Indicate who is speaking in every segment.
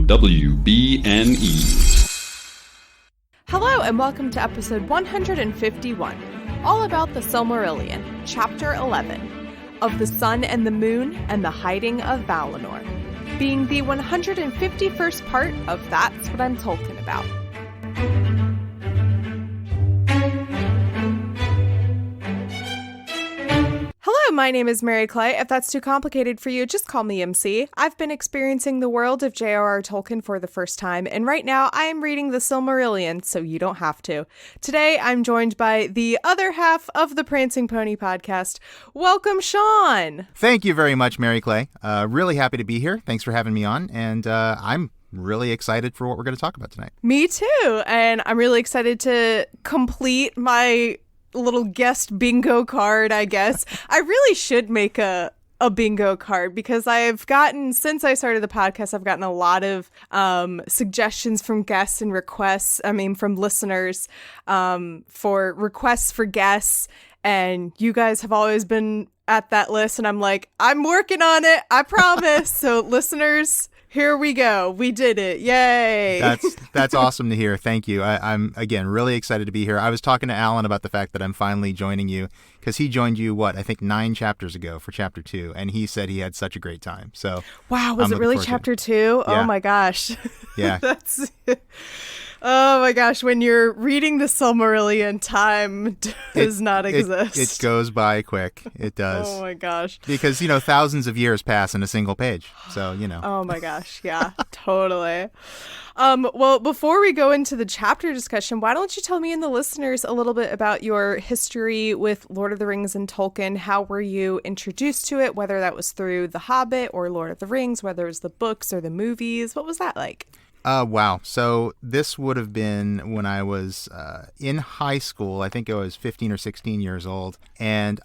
Speaker 1: WBNE.
Speaker 2: Hello and welcome to episode 151, all about the Silmarillion, chapter 11, of the Sun and the Moon and the Hiding of Valinor, being the 151st part of That's What I'm Tolkien About. Hello, my name is Mary Clay. If that's too complicated for you, just call me MC. I've been experiencing the world of J.R.R. Tolkien for the first time, and right now I am reading the Silmarillion, so you don't have to. Today I'm joined by the other half of the Prancing Pony podcast. Welcome, Shawn!
Speaker 3: Thank you very much, Mary Clay. Really happy to be here. Thanks for having me on, and I'm really excited for what we're going to talk about tonight.
Speaker 2: Me too, and I'm really excited to complete my little guest bingo card, I guess. I really should make a bingo card because I've gotten, since I started the podcast, I've gotten a lot of suggestions from guests and requests, from listeners for requests for guests, and you guys have always been at that list, and I'm like, I'm working on it, I promise. So listeners, here we go. We did it. Yay.
Speaker 3: That's awesome to hear. Thank you. I'm, again, really excited to be here. I was talking to Alan about the fact that I'm finally joining you because he joined you, I think 9 chapters ago for chapter 2, and he said he had such a great time. So,
Speaker 2: wow, was it really chapter 2?
Speaker 3: Yeah.
Speaker 2: Oh my gosh.
Speaker 3: Yeah.
Speaker 2: Oh my gosh, when you're reading the Silmarillion, time does not exist.
Speaker 3: It goes by quick. It does.
Speaker 2: Oh my gosh.
Speaker 3: Because, thousands of years pass in a single page. So,
Speaker 2: Oh my gosh, yeah, totally. Well, before we go into the chapter discussion, why don't you tell me and the listeners a little bit about your history with Lord of the Rings and Tolkien? How were you introduced to it, whether that was through The Hobbit or Lord of the Rings, whether it was the books or the movies? What was that like?
Speaker 3: Wow. So this would have been when I was in high school. I think I was 15 or 16 years old. And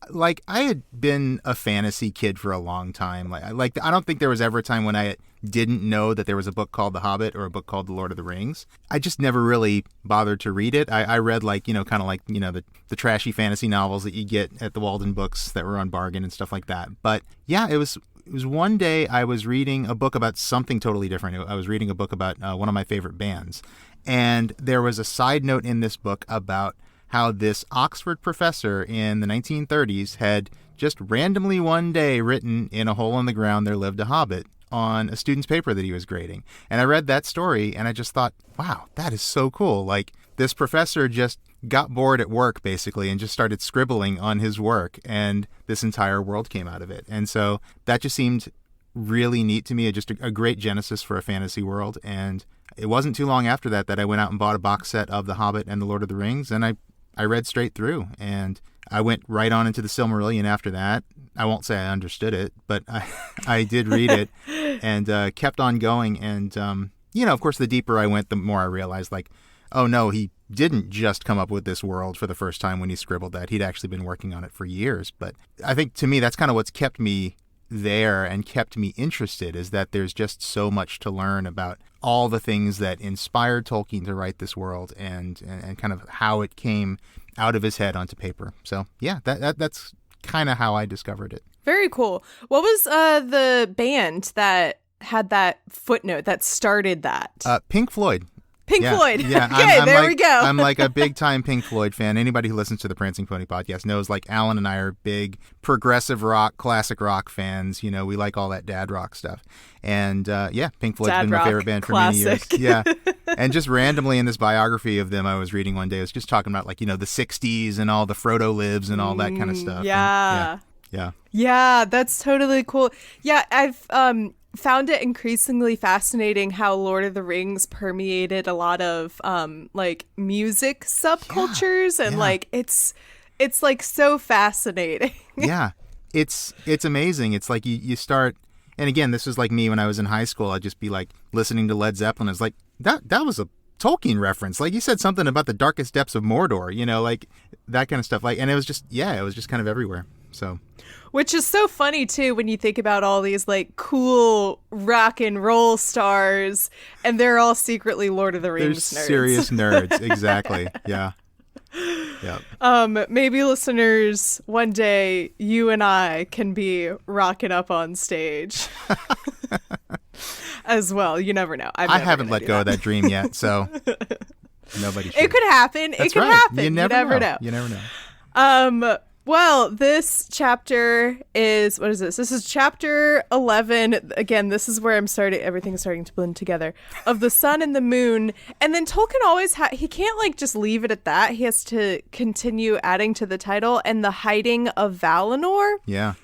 Speaker 3: I had been a fantasy kid for a long time. I don't think there was ever a time when I didn't know that there was a book called The Hobbit or a book called The Lord of the Rings. I just never really bothered to read it. I read the trashy fantasy novels that you get at the Walden Books that were on bargain and stuff like that. But yeah, it was one day I was reading a book about something totally different. I was reading a book about one of my favorite bands. And there was a side note in this book about how this Oxford professor in the 1930s had just randomly one day written in a hole in the ground, "There lived a hobbit," on a student's paper that he was grading. And I read that story and I just thought, wow, that is so cool. This professor just got bored at work basically and just started scribbling on his work, and this entire world came out of it. And so that just seemed really neat to me, just a great genesis for a fantasy world. And it wasn't too long after that I went out and bought a box set of The Hobbit and The Lord of the Rings, and I read straight through, and I went right on into the Silmarillion after that. I won't say I understood it, but I did read it and kept on going. And, of course, the deeper I went, the more I realized, oh no, he didn't just come up with this world for the first time when he scribbled that. He'd actually been working on it for years. But I think to me, that's kind of what's kept me there and kept me interested, is that there's just so much to learn about all the things that inspired Tolkien to write this world and kind of how it came out of his head onto paper. So yeah, that's kind of how I discovered it.
Speaker 2: Very cool. What was the band that had that footnote that started that?
Speaker 3: Pink Floyd.
Speaker 2: Pink Floyd.
Speaker 3: Yeah.
Speaker 2: Okay, there we go.
Speaker 3: I'm a big time Pink Floyd fan. Anybody who listens to the Prancing Pony podcast knows Alan and I are big progressive rock, classic rock fans. We like all that dad rock stuff. And Pink Floyd's
Speaker 2: dad
Speaker 3: been my favorite band for
Speaker 2: classic.
Speaker 3: many years. Yeah. And just randomly in this biography of them I was reading one day, it was just talking about the 60s and all the Frodo lives and all that kind of stuff.
Speaker 2: Yeah.
Speaker 3: And
Speaker 2: yeah, that's totally cool. Yeah, I've found it increasingly fascinating how Lord of the Rings permeated a lot of music subcultures, and it's so fascinating.
Speaker 3: Yeah, it's amazing. It's you start, and again, this was me when I was in high school. I'd just be listening to Led Zeppelin. It's that was a Tolkien reference. You said something about the darkest depths of Mordor, that kind of stuff. And it was just kind of everywhere. So,
Speaker 2: which is so funny too when you think about all these cool rock and roll stars, and they're all secretly Lord of the Rings nerds.
Speaker 3: Serious nerds, exactly. Yeah.
Speaker 2: Maybe listeners, one day you and I can be rocking up on stage. as well. You never know.
Speaker 3: I haven't let go of that dream yet, so nobody should.
Speaker 2: It could happen.
Speaker 3: That's
Speaker 2: it could
Speaker 3: right.
Speaker 2: happen.
Speaker 3: You never know.
Speaker 2: You
Speaker 3: never know.
Speaker 2: Well, this chapter is, what is this? This is chapter 11. Again, this is where everything's starting to blend together, of the sun and the moon. And then Tolkien always he can't like just leave it at that. He has to continue adding to the title, and the hiding of Valinor.
Speaker 3: Yeah.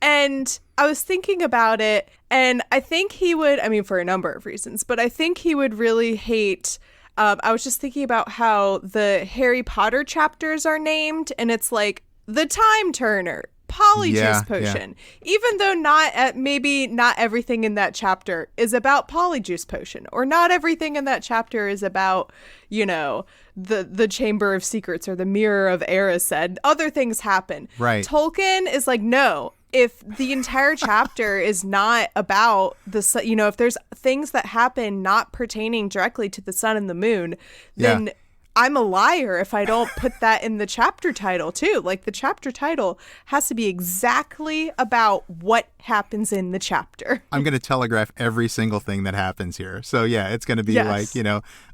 Speaker 2: And I was thinking about it, and I think he would, I mean, for a number of reasons, but I think he would really hate, I was just thinking about how the Harry Potter chapters are named, and it's like, the Time Turner, Polyjuice Potion. Yeah. Even though maybe not everything in that chapter is about Polyjuice Potion, or not everything in that chapter is about, the Chamber of Secrets or the Mirror of Erised. Other things happen.
Speaker 3: Right.
Speaker 2: Tolkien is like, no. If the entire chapter is not about if there's things that happen not pertaining directly to the sun and the moon, then I'm a liar if I don't put that in the chapter title too. Like, the chapter title has to be exactly about what happens in the chapter.
Speaker 3: I'm going to telegraph every single thing that happens here. So yeah, it's going to be like,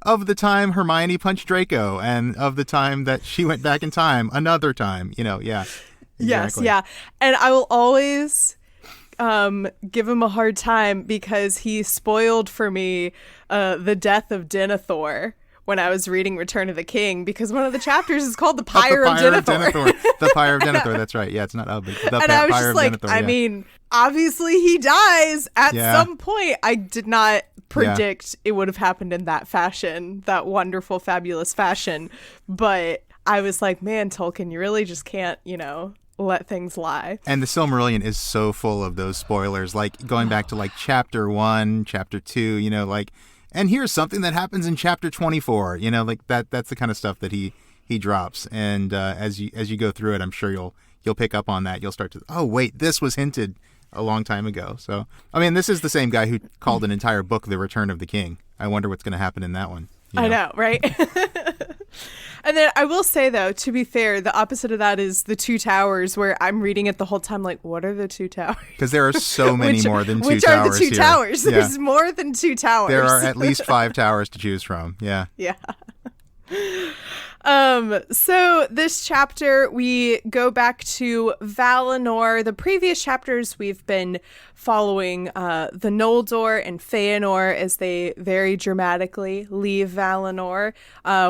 Speaker 3: of the time Hermione punched Draco, and of the time that she went back in time, another time, yeah.
Speaker 2: Yes,
Speaker 3: Exactly.
Speaker 2: yeah. And I will always give him a hard time because he spoiled for me the death of Denethor when I was reading Return of the King, because one of the chapters is called The Pyre of Denethor.
Speaker 3: The Pyre of Denethor, that's right. Yeah, it's not but the
Speaker 2: and I was
Speaker 3: Pyre
Speaker 2: just like,
Speaker 3: Denethor,
Speaker 2: I mean, obviously he dies at some point. I did not predict it would have happened in that fashion, that wonderful, fabulous fashion. But I was like, man, Tolkien, you really just can't, let things lie.
Speaker 3: And the Silmarillion is so full of those spoilers, like going back to like chapter 1, chapter 2, and here's something that happens in chapter 24, like that's the kind of stuff that he drops. And as you go through it, I'm sure you'll pick up on that. You'll start to, oh wait, this was hinted a long time ago. So I mean, this is the same guy who called an entire book The Return of the King. I wonder what's going to happen in that one.
Speaker 2: I know, right? And then I will say, though, to be fair, the opposite of that is the Two Towers, where I'm reading it the whole time like, what are the Two Towers?
Speaker 3: Because there are so many more than two towers.
Speaker 2: Which are the two
Speaker 3: here.
Speaker 2: towers?
Speaker 3: Yeah.
Speaker 2: There's more than two towers.
Speaker 3: There are at least 5 towers to choose from. Yeah.
Speaker 2: Yeah. So this chapter, we go back to Valinor. The previous chapters, we've been following the Noldor and Feanor as they very dramatically leave Valinor.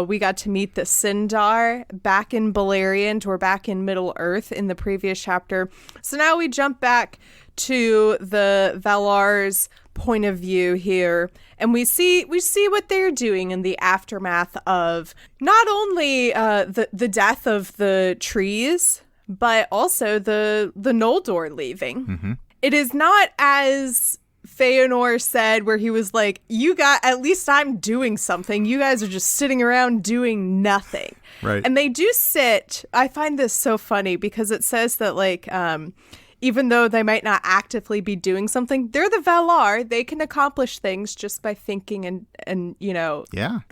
Speaker 2: We got to meet the Sindar back in Beleriand. We're back in Middle Earth in the previous chapter. So now we jump back to the Valar's point of view here, and we see what they're doing in the aftermath of not only the death of the trees, but also the Noldor leaving. Mm-hmm. It is not as Feanor said, where he was like, at least I'm doing something. You guys are just sitting around doing nothing.
Speaker 3: Right.
Speaker 2: And they do sit. I find this so funny because it says that like, even though they might not actively be doing something, they're the Valar. They can accomplish things just by thinking and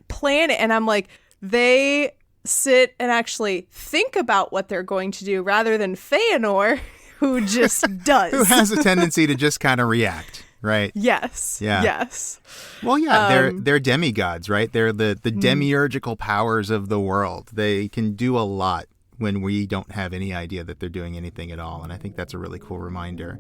Speaker 2: plan it. And I'm like, they sit and actually think about what they're going to do rather than Feanor, who just does.
Speaker 3: Who has a tendency to just kind of react, right?
Speaker 2: Yes.
Speaker 3: Yeah.
Speaker 2: Yes.
Speaker 3: Well, yeah, they're demigods, right? They're the demiurgical powers of the world. They can do a lot when we don't have any idea that they're doing anything at all. And I think that's a really cool reminder.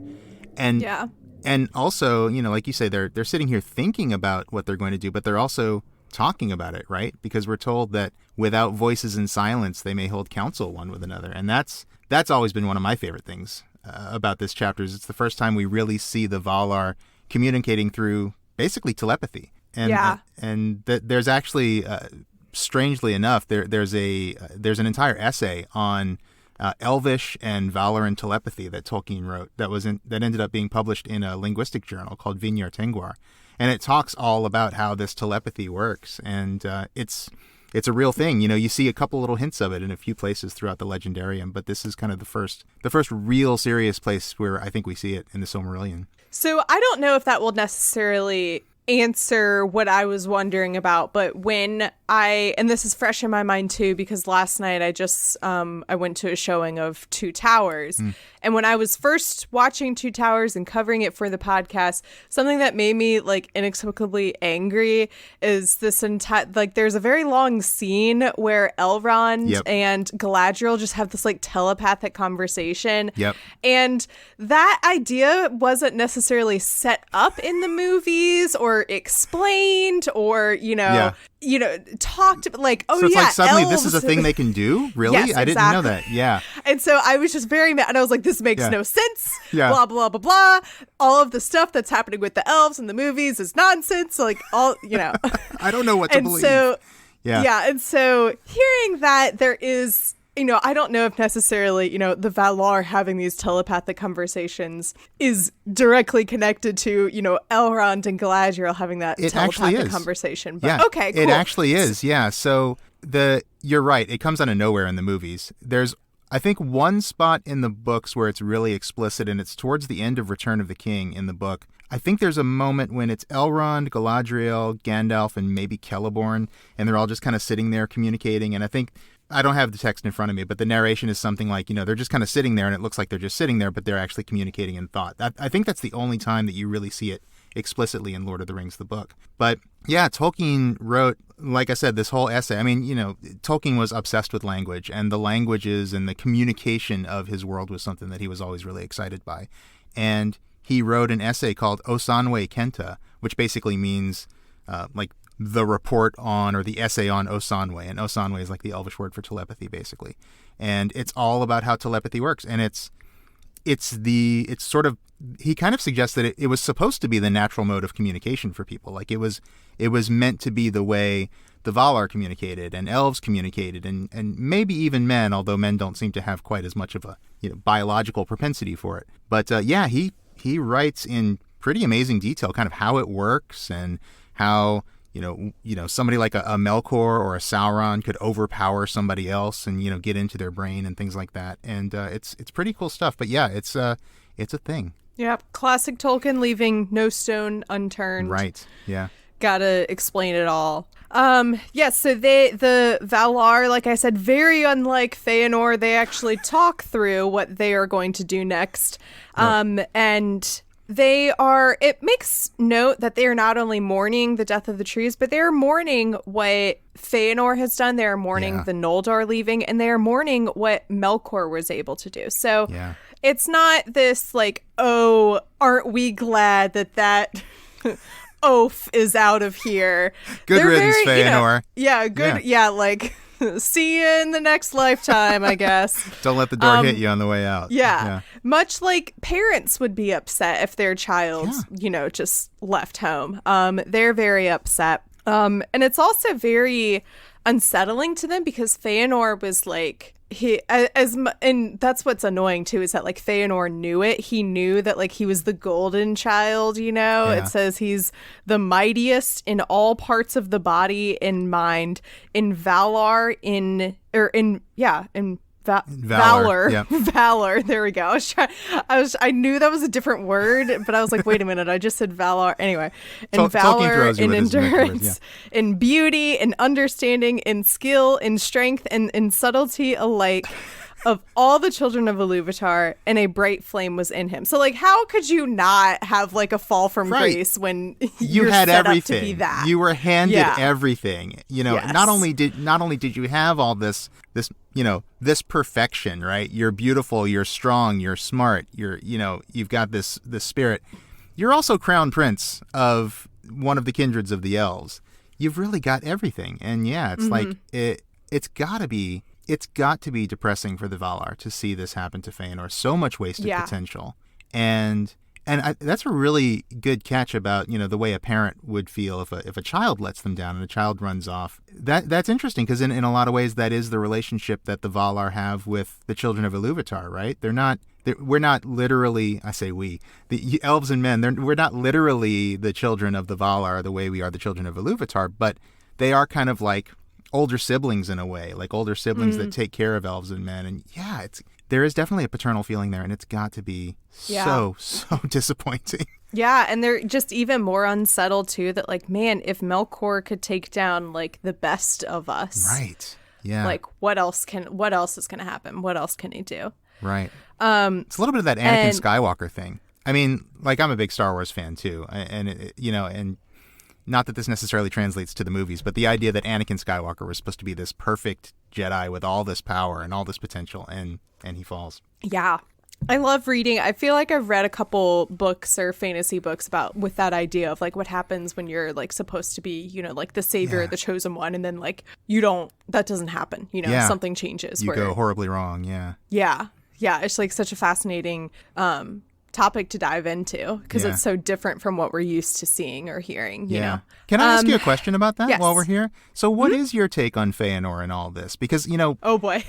Speaker 3: And also, like you say, they're sitting here thinking about what they're going to do, but they're also talking about it, right? Because we're told that without voices and silence, they may hold counsel one with another. And that's always been one of my favorite things about this chapter. Is it's the first time we really see the Valar communicating through basically telepathy. And there's actually... strangely enough, there's an entire essay on Elvish and Valoran telepathy that Tolkien wrote that ended up being published in a linguistic journal called Vinyar Tengwar, and it talks all about how this telepathy works, and it's a real thing. You see a couple little hints of it in a few places throughout the Legendarium, but this is kind of the first real serious place where I think we see it in the Silmarillion.
Speaker 2: So I don't know if that will necessarily answer what I was wondering about, but and this is fresh in my mind too, because last night I just I went to a showing of Two Towers, And when I was first watching Two Towers and covering it for the podcast, something that made me like inexplicably angry is this entire, like, there's a very long scene where Elrond and Galadriel just have this like telepathic conversation. And that idea wasn't necessarily set up in the movies or explained or, you know, talked like, oh, so it's like
Speaker 3: suddenly
Speaker 2: elves.
Speaker 3: This is a thing they can do? Really?
Speaker 2: Yes,
Speaker 3: I didn't know that. Yeah.
Speaker 2: And so I was just very mad. And I was like, this makes no sense. Blah, blah, blah, blah. All of the stuff that's happening with the elves in the movies is nonsense. Like, all, you know.
Speaker 3: I don't know what to believe.
Speaker 2: So, and so hearing that there is, you know, I don't know if necessarily, you know, the Valar having these telepathic conversations is directly connected to, you know, Elrond and Galadriel having that telepathic conversation. But okay, cool.
Speaker 3: It actually is. Yeah. So you're right. It comes out of nowhere in the movies. There's, I think, one spot in the books where it's really explicit, and it's towards the end of Return of the King in the book. I think there's a moment when it's Elrond, Galadriel, Gandalf, and maybe Celeborn, and they're all just kind of sitting there communicating. And I think, I don't have the text in front of me, but the narration is something like, you know, they're just kind of sitting there and it looks like they're just sitting there, but they're actually communicating in thought. I think that's the only time that you really see it explicitly in Lord of the Rings, the book. But yeah, Tolkien wrote, like I said, this whole essay. I mean, you know, Tolkien was obsessed with language, and the languages and the communication of his world was something that he was always really excited by. And he wrote an essay called Osanwe Kenta, which basically means like the report on, or the essay on Osanwe. And Osanwe is like the Elvish word for telepathy, basically. And it's all about how telepathy works. And it's sort of, he kind of suggests that it was supposed to be the natural mode of communication for people. Like it was meant to be the way the Valar communicated and elves communicated, and maybe even men, although men don't seem to have quite as much of a, you know, biological propensity for it. But he writes in pretty amazing detail kind of how it works, and how, you know, somebody like a Melkor or a Sauron could overpower somebody else and, you know, get into their brain and things like that. And it's pretty cool stuff. But yeah, it's a thing.
Speaker 2: Yeah, classic Tolkien, leaving no stone unturned.
Speaker 3: Right. Yeah.
Speaker 2: Gotta explain it all. So the Valar, like I said, very unlike Feanor, they actually talk through what they are going to do next. And it makes note that they are not only mourning the death of the trees, but they are mourning what Feanor has done. They are mourning the Noldor leaving, and they are mourning what Melkor was able to do. So it's not this like, oh, aren't we glad that oaf is out of here.
Speaker 3: Good riddance, Feanor.
Speaker 2: Good. Yeah, like, see you in the next lifetime, I guess.
Speaker 3: Don't let the door hit you on the way out.
Speaker 2: Yeah. Much like parents would be upset if their child, you know, just left home. They're very upset. And it's also very unsettling to them, because Feanor was like, and that's what's annoying too, is that like Feanor knew it. He knew that like he was the golden child, you know. It says he's the mightiest in all parts of the body and mind, in Valar, Valor.
Speaker 3: Yep.
Speaker 2: Valor. There we go. I knew that was a different word, but I was like, wait a minute, I just said Valar. Anyway, in valor, in endurance, in beauty, in understanding, in skill, in strength, and in subtlety alike. Of all the children of Iluvatar, and a bright flame was in him. So, like, how could you not have like a fall from grace when you had set
Speaker 3: everything?
Speaker 2: Up to be that?
Speaker 3: You were handed everything. You know, not only did you have all this, you know, this perfection, right? You're beautiful, you're strong, you're smart, you've got this spirit. You're also crown prince of one of the kindreds of the elves. You've really got everything, and it's like it's got to be. It's got to be depressing for the Valar to see this happen to Feanor. So much wasted potential. And that's a really good catch about, you know, the way a parent would feel if a child lets them down and a child runs off. That's interesting, because in a lot of ways that is the relationship that the Valar have with the children of Iluvatar, right? We're not literally, I say we, the elves and men, we're not literally the children of the Valar the way we are the children of Iluvatar, but they are kind of like older siblings in a way, like older siblings that take care of elves and men. And there is definitely a paternal feeling there, and it's got to be so disappointing.
Speaker 2: Yeah, and they're just even more unsettled too, that like, man, if Melkor could take down like the best of us,
Speaker 3: right? Yeah,
Speaker 2: like what else is going to happen? What else can he do?
Speaker 3: Right. It's a little bit of that Anakin Skywalker thing. I mean, like, I'm a big Star Wars fan too, and and not that this necessarily translates to the movies, but the idea that Anakin Skywalker was supposed to be this perfect Jedi with all this power and all this potential, and he falls.
Speaker 2: Yeah. I love reading. I feel like I've read a couple books or fantasy books with that idea of like what happens when you're like supposed to be, like the savior, the chosen one, and then like that doesn't happen. Something changes.
Speaker 3: You go horribly wrong. Yeah.
Speaker 2: Yeah. Yeah. It's like such a fascinating topic to dive into because it's so different from what we're used to seeing or hearing, you know.
Speaker 3: Can I ask you a question about that
Speaker 2: yes.
Speaker 3: while we're here? So what is your take on Feanor and all this? Because,
Speaker 2: oh boy.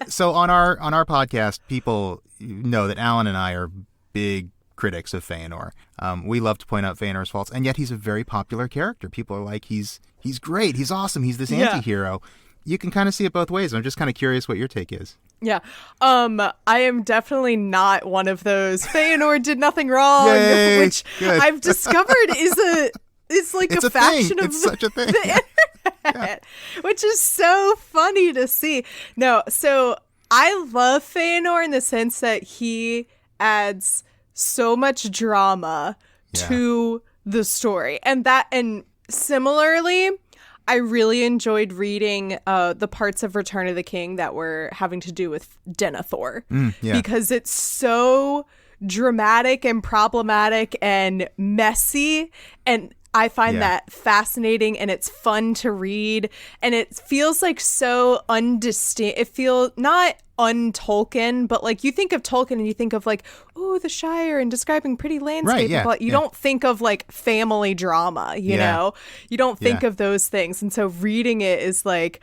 Speaker 3: So on our podcast, people know that Alan and I are big critics of Feanor. We love to point out Feanor's faults, and yet he's a very popular character. People are like, he's great, he's awesome, he's this anti-hero. You can kind of see it both ways. I'm just kind of curious what your take is.
Speaker 2: Yeah. I am definitely not one of those Feanor did nothing wrong,
Speaker 3: Yay,
Speaker 2: which
Speaker 3: good.
Speaker 2: I've discovered is like
Speaker 3: it's
Speaker 2: a faction
Speaker 3: thing.
Speaker 2: of
Speaker 3: it's such a thing.
Speaker 2: the internet, which is so funny to see. No, so I love Feanor in the sense that he adds so much drama to the story. And similarly, I really enjoyed reading the parts of Return of the King that were having to do with Denethor because it's so dramatic and problematic and messy, and I find that fascinating, and it's fun to read, and it feels like so undistinct. It feels not un-Tolkien, but like you think of Tolkien and you think of like, oh, the Shire and describing pretty landscape, but you don't think of like family drama, you know? You don't think of those things. And so reading it is like,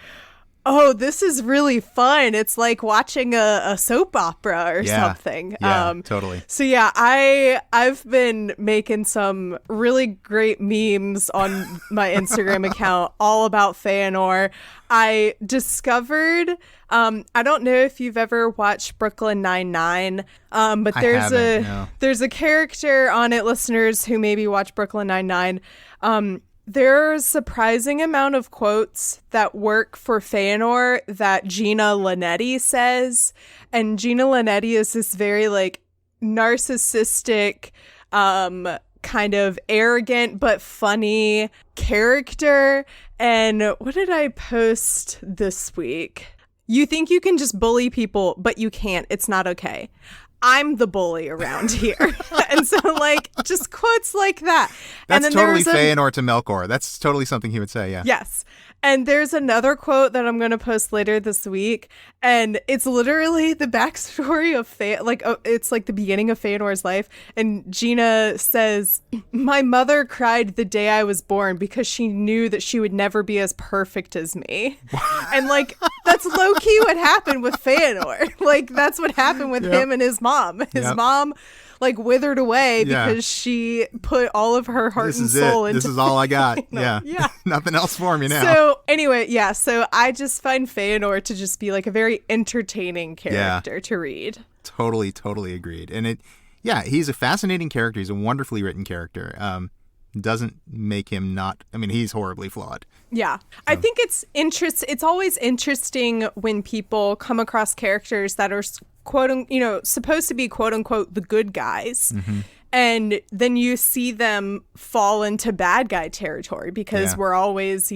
Speaker 2: oh, this is really fun. It's like watching a soap opera or something.
Speaker 3: Yeah, totally.
Speaker 2: So yeah, I've been making some really great memes on my Instagram account all about Feanor. I discovered, I don't know if you've ever watched Brooklyn Nine-Nine, but there's a character on it, listeners who maybe watch Brooklyn Nine-Nine. There's a surprising amount of quotes that work for Feanor that Gina Linetti says. And Gina Linetti is this very like narcissistic, kind of arrogant but funny character. And what did I post this week? You think you can just bully people, but you can't. It's not okay. I'm the bully around here. And so, like, just quotes like that.
Speaker 3: That's
Speaker 2: and then
Speaker 3: totally Feanor to Melkor. That's totally something he would say, yeah.
Speaker 2: Yes. And there's another quote that I'm going to post later this week. And it's literally the backstory of it's like the beginning of Feanor's life. And Gina says, my mother cried the day I was born because she knew that she would never be as perfect as me. And like, that's low key what happened with Feanor. Like, that's what happened with him and his mom. His mom like withered away because she put all of her heart and soul into
Speaker 3: this is all I got.
Speaker 2: Yeah.
Speaker 3: Nothing else for me now.
Speaker 2: So anyway, so I just find Feanor to just be like a very entertaining character to read.
Speaker 3: Totally agreed. And he's a fascinating character. He's a wonderfully written character. Doesn't make him not, I mean, he's horribly flawed.
Speaker 2: Yeah. So. I think it's always interesting when people come across characters that are supposed to be quote unquote the good guys. Mm-hmm. And then you see them fall into bad guy territory because we're always,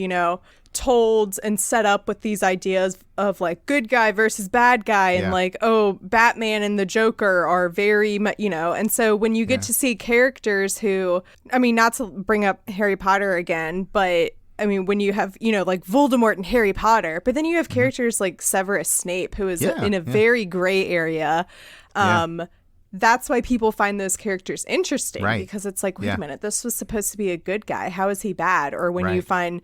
Speaker 2: told and set up with these ideas of like good guy versus bad guy and like, oh, Batman and the Joker are very much, and so when you get to see characters who, I mean, not to bring up Harry Potter again, but I mean, when you have, like Voldemort and Harry Potter, but then you have characters like Severus Snape, who is in a very gray area. That's why people find those characters interesting because it's like, wait a minute, this was supposed to be a good guy. How is he bad? Or when you find,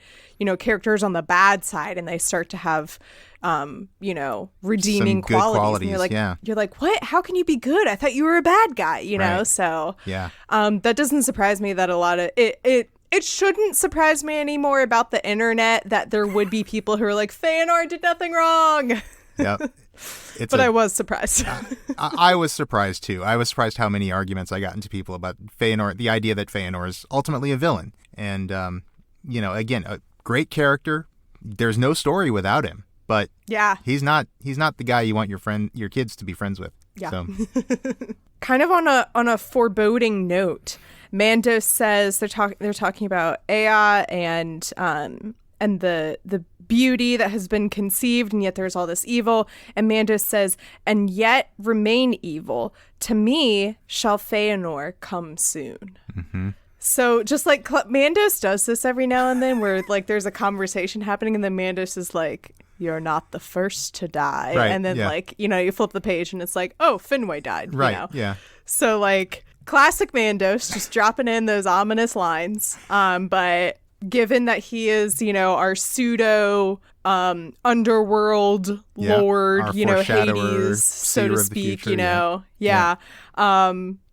Speaker 2: characters on the bad side and they start to have, redeeming qualities. And you're like, what? How can you be good? I thought you were a bad guy, know? So that doesn't surprise me that a lot of it shouldn't surprise me anymore about the internet that there would be people who are like, Feanor did nothing wrong.
Speaker 3: Yep.
Speaker 2: But I was surprised.
Speaker 3: I was surprised too. I was surprised how many arguments I got into people about Feanor, the idea that Feanor is ultimately a villain. And, again, a great character. There's no story without him. but
Speaker 2: Yeah.
Speaker 3: he's not the guy you want your kids to be friends with.
Speaker 2: Yeah.
Speaker 3: So.
Speaker 2: Kind of on a foreboding note, Mando says they're talking about Ea and the beauty that has been conceived, and yet there's all this evil. And Mando says, and yet remain evil. To me shall Feanor come soon.
Speaker 3: Mm-hmm.
Speaker 2: So just like Mandos does this every now and then, where like there's a conversation happening, and then Mandos is like, "You're not the first to die,"
Speaker 3: right,
Speaker 2: and then like you flip the page and it's like, "Oh, Finwë died."
Speaker 3: Right.
Speaker 2: You know?
Speaker 3: Yeah.
Speaker 2: So like classic Mandos, just dropping in those ominous lines. But given that he is, our pseudo underworld lord,
Speaker 3: our
Speaker 2: Hades, so
Speaker 3: seer
Speaker 2: to
Speaker 3: of the
Speaker 2: speak,
Speaker 3: future,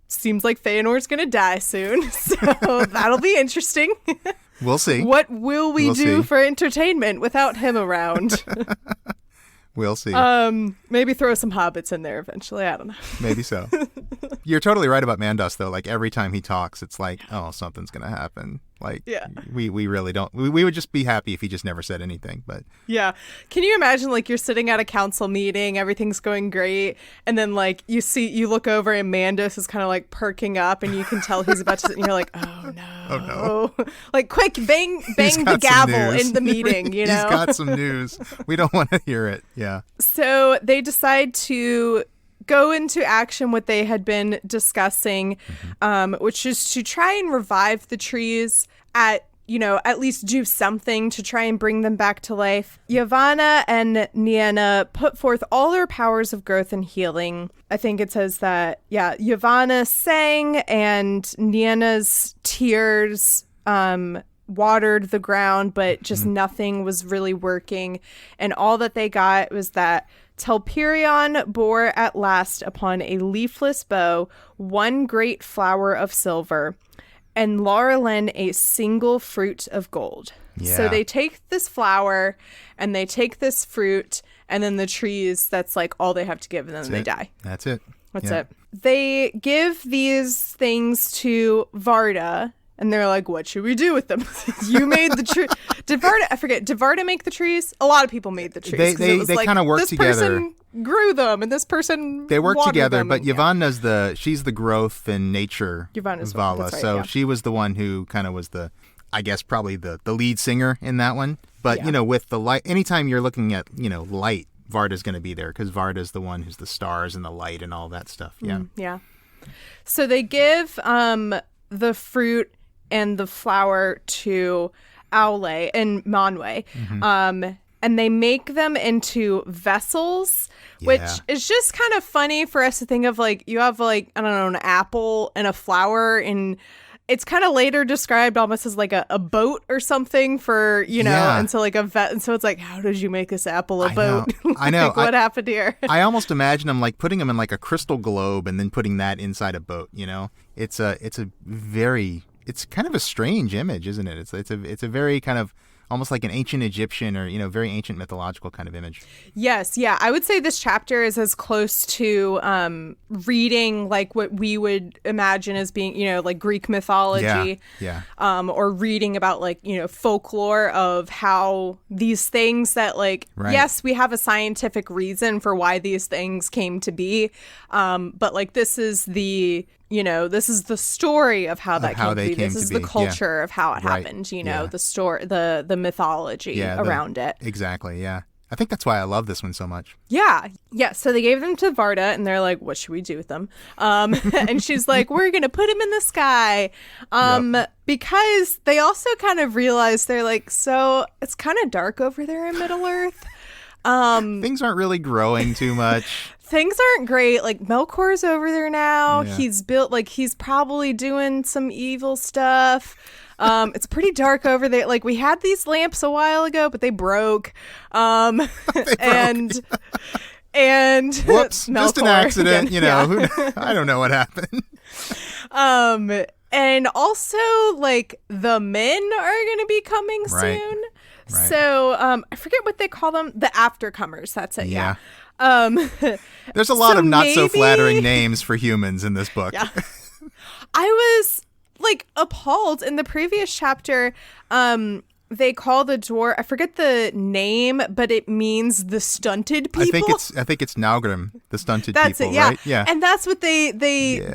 Speaker 2: seems like Feanor's gonna die soon, so that'll be interesting.
Speaker 3: We'll see.
Speaker 2: What will we do
Speaker 3: see.
Speaker 2: for entertainment without him around?
Speaker 3: We'll see.
Speaker 2: Maybe throw some hobbits in there eventually. I don't know.
Speaker 3: Maybe so. You're totally right about Mandos, though. Like every time he talks, it's like, oh, something's gonna happen. Like,
Speaker 2: yeah.
Speaker 3: we really don't. We would just be happy if he just never said anything. But
Speaker 2: yeah, can you imagine like you're sitting at a council meeting, everything's going great, and then like you look over and Mandos is kind of like perking up, and you can tell he's about to, and you're like, oh no, like quick, bang the gavel in the meeting. He's
Speaker 3: got some news. We don't want to hear it. Yeah.
Speaker 2: So they decide to go into action what they had been discussing, which is to try and revive the trees, at least do something to try and bring them back to life. Yavanna and Nienna put forth all their powers of growth and healing. I think it says that, Yavanna sang and Nienna's tears watered the ground, but just nothing was really working. And all that they got was that Telperion bore at last upon a leafless bow one great flower of silver, and Laurelin a single fruit of gold.
Speaker 3: Yeah.
Speaker 2: So they take this flower and they take this fruit, and then the trees, that's like all they have to give, and then they die.
Speaker 3: That's it.
Speaker 2: That's it. They give these things to Varda, and they're like, what should we do with them? You made the tree. Did Varda make the trees? A lot of people made the trees.
Speaker 3: They kind of work together.
Speaker 2: This person grew them, and this person
Speaker 3: they work together,
Speaker 2: them,
Speaker 3: but Yavanna's she's the growth and nature
Speaker 2: Yavanna's
Speaker 3: Vala.
Speaker 2: Right,
Speaker 3: so she was the one who kind of was I guess probably the lead singer in that one. But, with the light, anytime you're looking at, light, Varda's going to be there, because Varda's the one who's the stars and the light and all that stuff. Yeah.
Speaker 2: Yeah. So they give the fruit and the flower to Aule and Manwe. And they make them into vessels, which is just kind of funny for us to think of. Like, you have like, I don't know, an apple and a flower, and it's kind of later described almost as like a boat or something for, and so like and so it's like, how did you make this apple a boat?
Speaker 3: I know.
Speaker 2: Like, what happened here?
Speaker 3: I almost imagine them like putting them in like a crystal globe and then putting that inside a boat, It's kind of a strange image, isn't it? It's a very kind of almost like an ancient Egyptian or, very ancient mythological kind of image.
Speaker 2: Yes. Yeah. I would say this chapter is as close to reading like what we would imagine as being, like Greek mythology.
Speaker 3: Yeah.
Speaker 2: Or reading about like, folklore of how these things that like, yes, we have a scientific reason for why these things came to be. But like, this is the story of how that came to be. This is the culture of how it happened, the story, the mythology around it.
Speaker 3: Exactly. Yeah. I think that's why I love this one so much.
Speaker 2: Yeah. Yeah. So they gave them to Varda, and they're like, what should we do with them? And she's like, we're going to put them in the sky. Because they also kind of realize, they're like, so it's kind of dark over there in Middle Earth.
Speaker 3: Things aren't really growing too much.
Speaker 2: Things aren't great. Like, Melkor's over there now. Yeah. He's probably doing some evil stuff. It's pretty dark over there. Like, we had these lamps a while ago, but they broke.
Speaker 3: And whoops,
Speaker 2: Melkor,
Speaker 3: just an accident, I don't know what happened.
Speaker 2: And also, like, the men are going to be coming soon. Right. So, I forget what they call them. The aftercomers. That's it. Yeah.
Speaker 3: There's a lot of not so flattering names for humans in this book.
Speaker 2: Yeah. I was like appalled in the previous chapter. they call the dwarf, I forget the name, but it means the stunted people.
Speaker 3: I think it's Naugrim, the stunted
Speaker 2: That's
Speaker 3: people,
Speaker 2: it, yeah.
Speaker 3: right? Yeah.
Speaker 2: And that's what they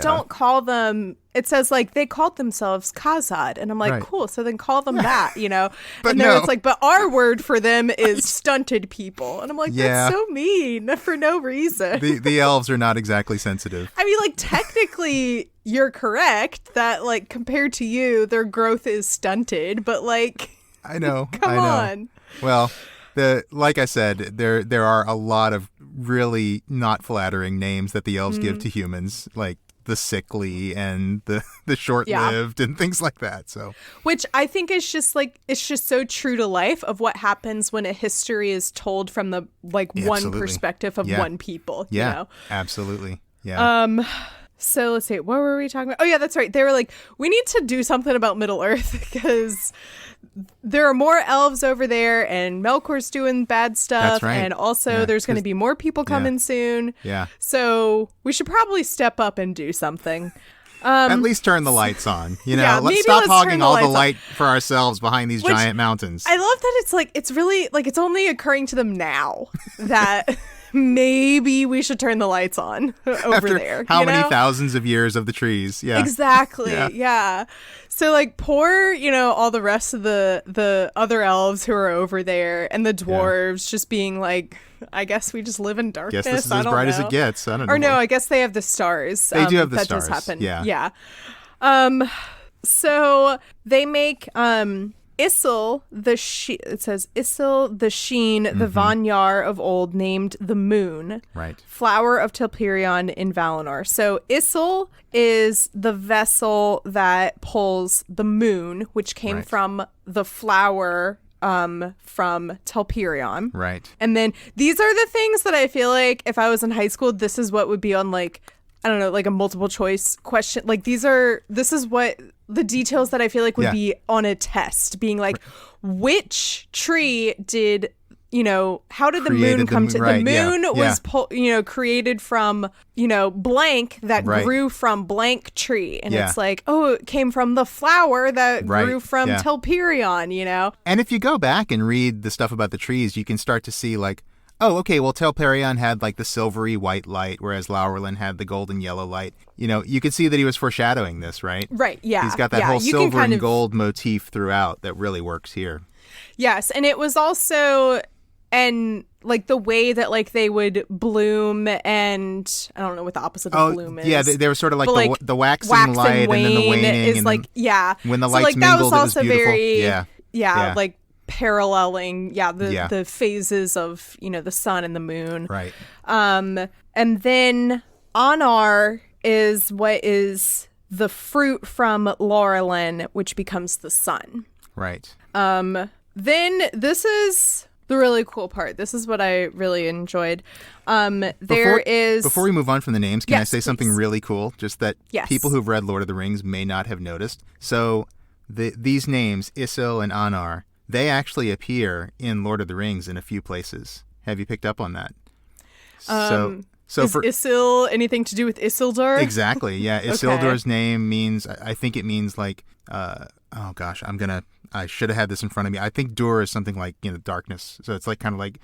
Speaker 2: don't call them. It says like they called themselves Khazad, and I'm like,
Speaker 3: Right.
Speaker 2: cool. So then call them that, you know.
Speaker 3: But
Speaker 2: and then
Speaker 3: no.
Speaker 2: it's like, but our word for them is stunted people, and I'm like,
Speaker 3: Yeah.
Speaker 2: that's so mean for no reason.
Speaker 3: The elves are not exactly sensitive.
Speaker 2: I mean, like technically, you're correct that like compared to you, their growth is stunted, but like,
Speaker 3: I know.
Speaker 2: come
Speaker 3: I know.
Speaker 2: on.
Speaker 3: Well, like I said, there are a lot of really not flattering names that the elves give to humans, like the sickly and the short-lived and things like that. So,
Speaker 2: which I think is just like, it's just so true to life of what happens when a history is told from the like one
Speaker 3: Absolutely.
Speaker 2: perspective of one people.
Speaker 3: yeah,
Speaker 2: You know?
Speaker 3: absolutely. Yeah.
Speaker 2: So let's see, what were we talking about? Oh yeah, that's right. They were like, we need to do something about Middle Earth because there are more elves over there and Melkor's doing bad stuff.
Speaker 3: That's right.
Speaker 2: And also
Speaker 3: Yeah,
Speaker 2: there's going to
Speaker 3: 'cause-
Speaker 2: be more people coming soon.
Speaker 3: Yeah.
Speaker 2: So we should probably step up and do something.
Speaker 3: At least turn the lights on. You know,
Speaker 2: Yeah,
Speaker 3: let's
Speaker 2: maybe
Speaker 3: stop
Speaker 2: let's
Speaker 3: hogging
Speaker 2: turn the
Speaker 3: all the
Speaker 2: lights on.
Speaker 3: light for ourselves behind these
Speaker 2: Which
Speaker 3: giant mountains.
Speaker 2: I love that it's like, it's really like, it's only occurring to them now that maybe we should turn the lights on over
Speaker 3: After
Speaker 2: there.
Speaker 3: how
Speaker 2: you
Speaker 3: many
Speaker 2: know?
Speaker 3: thousands of years of the trees? Yeah.
Speaker 2: Exactly.
Speaker 3: Yeah.
Speaker 2: Yeah. So like poor, you know, all the rest of the other elves who are over there and the dwarves just being like, I guess we just live in darkness.
Speaker 3: Guess this is
Speaker 2: I
Speaker 3: as
Speaker 2: don't
Speaker 3: bright as
Speaker 2: know.
Speaker 3: it gets. I don't know.
Speaker 2: Or no, I guess they have the stars.
Speaker 3: They do have the
Speaker 2: that
Speaker 3: stars.
Speaker 2: Does happen.
Speaker 3: Yeah.
Speaker 2: Yeah. So they make Isil it says Isil the Sheen, the Vanyar of old, named the moon.
Speaker 3: Right.
Speaker 2: Flower of Telperion in Valinor. So Isil is the vessel that pulls the moon, which came
Speaker 3: Right.
Speaker 2: from the flower from Telperion.
Speaker 3: Right.
Speaker 2: And then these are the things that I feel like if I was in high school, this is what would be on like, I don't know, like a multiple choice question. Like this is what the details that I feel like would be on a test, being like, which tree did, you know, how did the
Speaker 3: Created
Speaker 2: moon
Speaker 3: the
Speaker 2: come
Speaker 3: moon,
Speaker 2: to,
Speaker 3: right,
Speaker 2: the moon
Speaker 3: yeah.
Speaker 2: was, created from, blank that
Speaker 3: Right.
Speaker 2: grew from blank tree. And
Speaker 3: Yeah.
Speaker 2: it's like, oh, it came from the flower that
Speaker 3: Right,
Speaker 2: grew from
Speaker 3: yeah.
Speaker 2: Telperion, you know?
Speaker 3: And if you go back and read the stuff about the trees, you can start to see like, oh, okay, well, Telperion had like the silvery white light, whereas Laurelin had the golden yellow light. You know, you can see that he was foreshadowing this, right?
Speaker 2: Right, yeah.
Speaker 3: He's got that
Speaker 2: yeah,
Speaker 3: whole
Speaker 2: you can
Speaker 3: silver
Speaker 2: kind
Speaker 3: and
Speaker 2: of-
Speaker 3: gold motif throughout that really works here.
Speaker 2: Yes, and it was also, and like the way that like they would bloom, and I don't know what the opposite of bloom is.
Speaker 3: Yeah, they were sort of like
Speaker 2: But,
Speaker 3: the waxing
Speaker 2: wax
Speaker 3: light
Speaker 2: and wane
Speaker 3: and then the waning.
Speaker 2: is
Speaker 3: and
Speaker 2: like,
Speaker 3: then
Speaker 2: yeah.
Speaker 3: when the
Speaker 2: So,
Speaker 3: lights
Speaker 2: like, that
Speaker 3: mingled,
Speaker 2: was
Speaker 3: it was
Speaker 2: also
Speaker 3: beautiful.
Speaker 2: very,
Speaker 3: Yeah.
Speaker 2: like paralleling, the phases of, the sun and the moon.
Speaker 3: Right.
Speaker 2: And then Anar is what is the fruit from Laurelin, which becomes the sun.
Speaker 3: Right.
Speaker 2: Then this is the really cool part. This is what I really enjoyed.
Speaker 3: Before we move on from the names, can I
Speaker 2: Yes,
Speaker 3: say something
Speaker 2: please.
Speaker 3: really cool? Just that
Speaker 2: Yes.
Speaker 3: people who've read Lord of the Rings may not have noticed. So these names, Isil and Anar, they actually appear in Lord of the Rings in a few places. Have you picked up on that? So
Speaker 2: Is Isil anything to do with Isildur?
Speaker 3: Exactly, yeah. Isildur's name means, I think it means like, oh gosh, I should have had this in front of me. I think Dur is something like, darkness. So it's like kind of like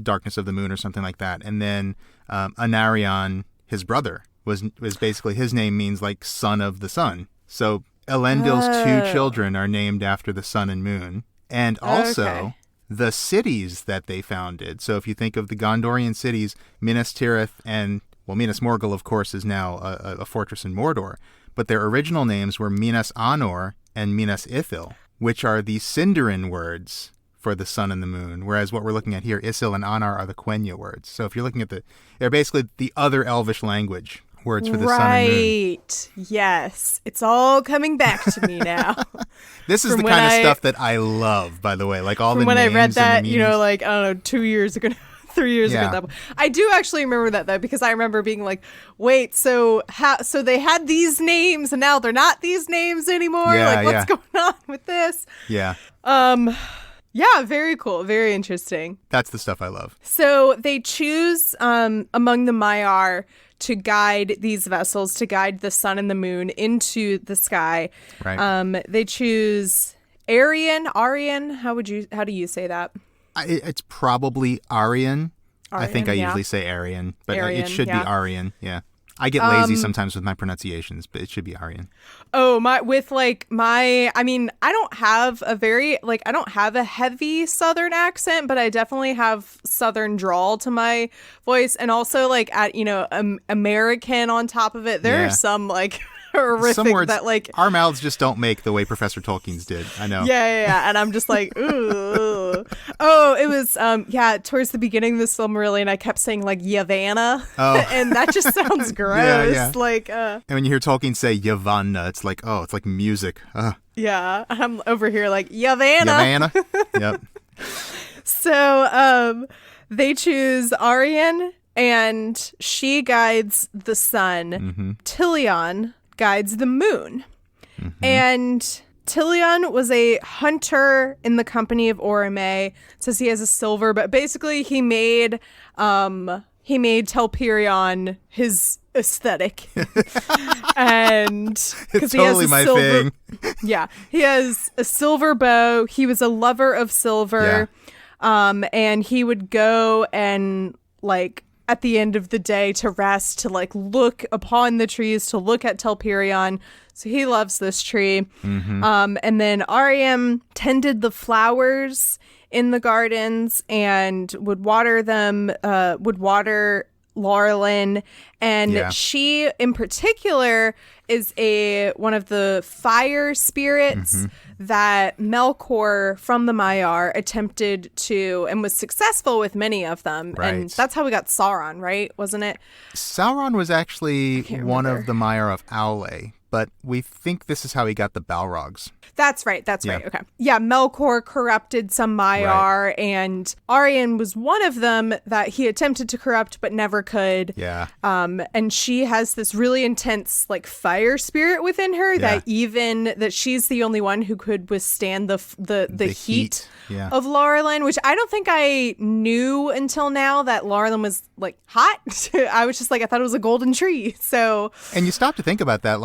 Speaker 3: darkness of the moon or something like that. And then Anarion, his brother, was basically, his name means like son of the sun. So Elendil's two children are named after the sun and moon. And also the cities that they founded. So if you think of the Gondorian cities, Minas Tirith and, Minas Morgul, of course, is now a fortress in Mordor. But their original names were Minas Anor and Minas Ithil, which are the Sindarin words for the sun and the moon. Whereas what we're looking at here, Isil and Anar, are the Quenya words. So if you're looking at they're basically the other Elvish language words for the sun and moon.
Speaker 2: Right. Yes. It's all coming back to me now.
Speaker 3: This is
Speaker 2: From
Speaker 3: the
Speaker 2: when
Speaker 3: kind of
Speaker 2: I-
Speaker 3: stuff that I love, by the way. Like all
Speaker 2: From
Speaker 3: the
Speaker 2: when I
Speaker 3: names
Speaker 2: read
Speaker 3: and the
Speaker 2: that,
Speaker 3: meanings.
Speaker 2: like, I don't know, 2 years ago, 3 years
Speaker 3: Yeah.
Speaker 2: ago. I do actually remember that though, because I remember being like, wait, so they had these names and now they're not these names anymore?
Speaker 3: Yeah,
Speaker 2: like, what's going on with this?
Speaker 3: Yeah,
Speaker 2: Yeah, very cool. Very interesting.
Speaker 3: that's the stuff I love.
Speaker 2: So they choose among the Maiar to guide these vessels, to guide the sun and the moon into the sky.
Speaker 3: Right.
Speaker 2: They choose Aryan. How do you say that?
Speaker 3: It's probably Aryan. I think I
Speaker 2: yeah.
Speaker 3: usually say Aryan, but
Speaker 2: Aryan,
Speaker 3: it should
Speaker 2: yeah.
Speaker 3: be Aryan. Yeah. I get lazy sometimes with my pronunciations, but it should be Aryan.
Speaker 2: Oh, I don't have I don't have a heavy Southern accent, but I definitely have Southern drawl to my voice. And also American on top of it. There are some horrific
Speaker 3: some words
Speaker 2: that
Speaker 3: our mouths just don't make the way Professor Tolkien's did. I know.
Speaker 2: Yeah. And I'm just like, ooh. Oh, it was, towards the beginning of the Silmarillion, I kept saying Yavanna. Oh. And that just sounds gross.
Speaker 3: Yeah. And when you hear Tolkien say Yavanna, it's like, oh, it's like music.
Speaker 2: Yeah. I'm over here like, Yavanna.
Speaker 3: Yep.
Speaker 2: So, they choose Aryan, and she guides the sun. Mm-hmm. Tilion guides the moon. Mm-hmm. And Tilion was a hunter in the company of Orome. It says he has a silver, but basically he made Telperion his aesthetic. And
Speaker 3: it's totally my thing.
Speaker 2: Yeah. He has a silver bow. He was a lover of silver. Yeah. And he would go and at the end of the day to rest, to look upon the trees, to look at Telperion. So he loves this tree. Mm-hmm. And then Ariam tended the flowers in the gardens and would water them, would water Laurelin. And she in particular is one of the fire spirits that Melkor from the Maiar attempted to and was successful with many of them. Right. And that's how we got Sauron, right? Wasn't it?
Speaker 3: Sauron was actually one of the Maiar of Aule, but we think this is how he got the Balrogs.
Speaker 2: That's right. Okay. Yeah, Melkor corrupted some Maiar, and Aryan was one of them that he attempted to corrupt but never could. Yeah. And she has this really intense fire spirit within her that she's the only one who could withstand the heat of Laurelin, which I don't think I knew until now that Laurelin was hot. I was just I thought it was a golden tree. So.
Speaker 3: And you stop to think about that,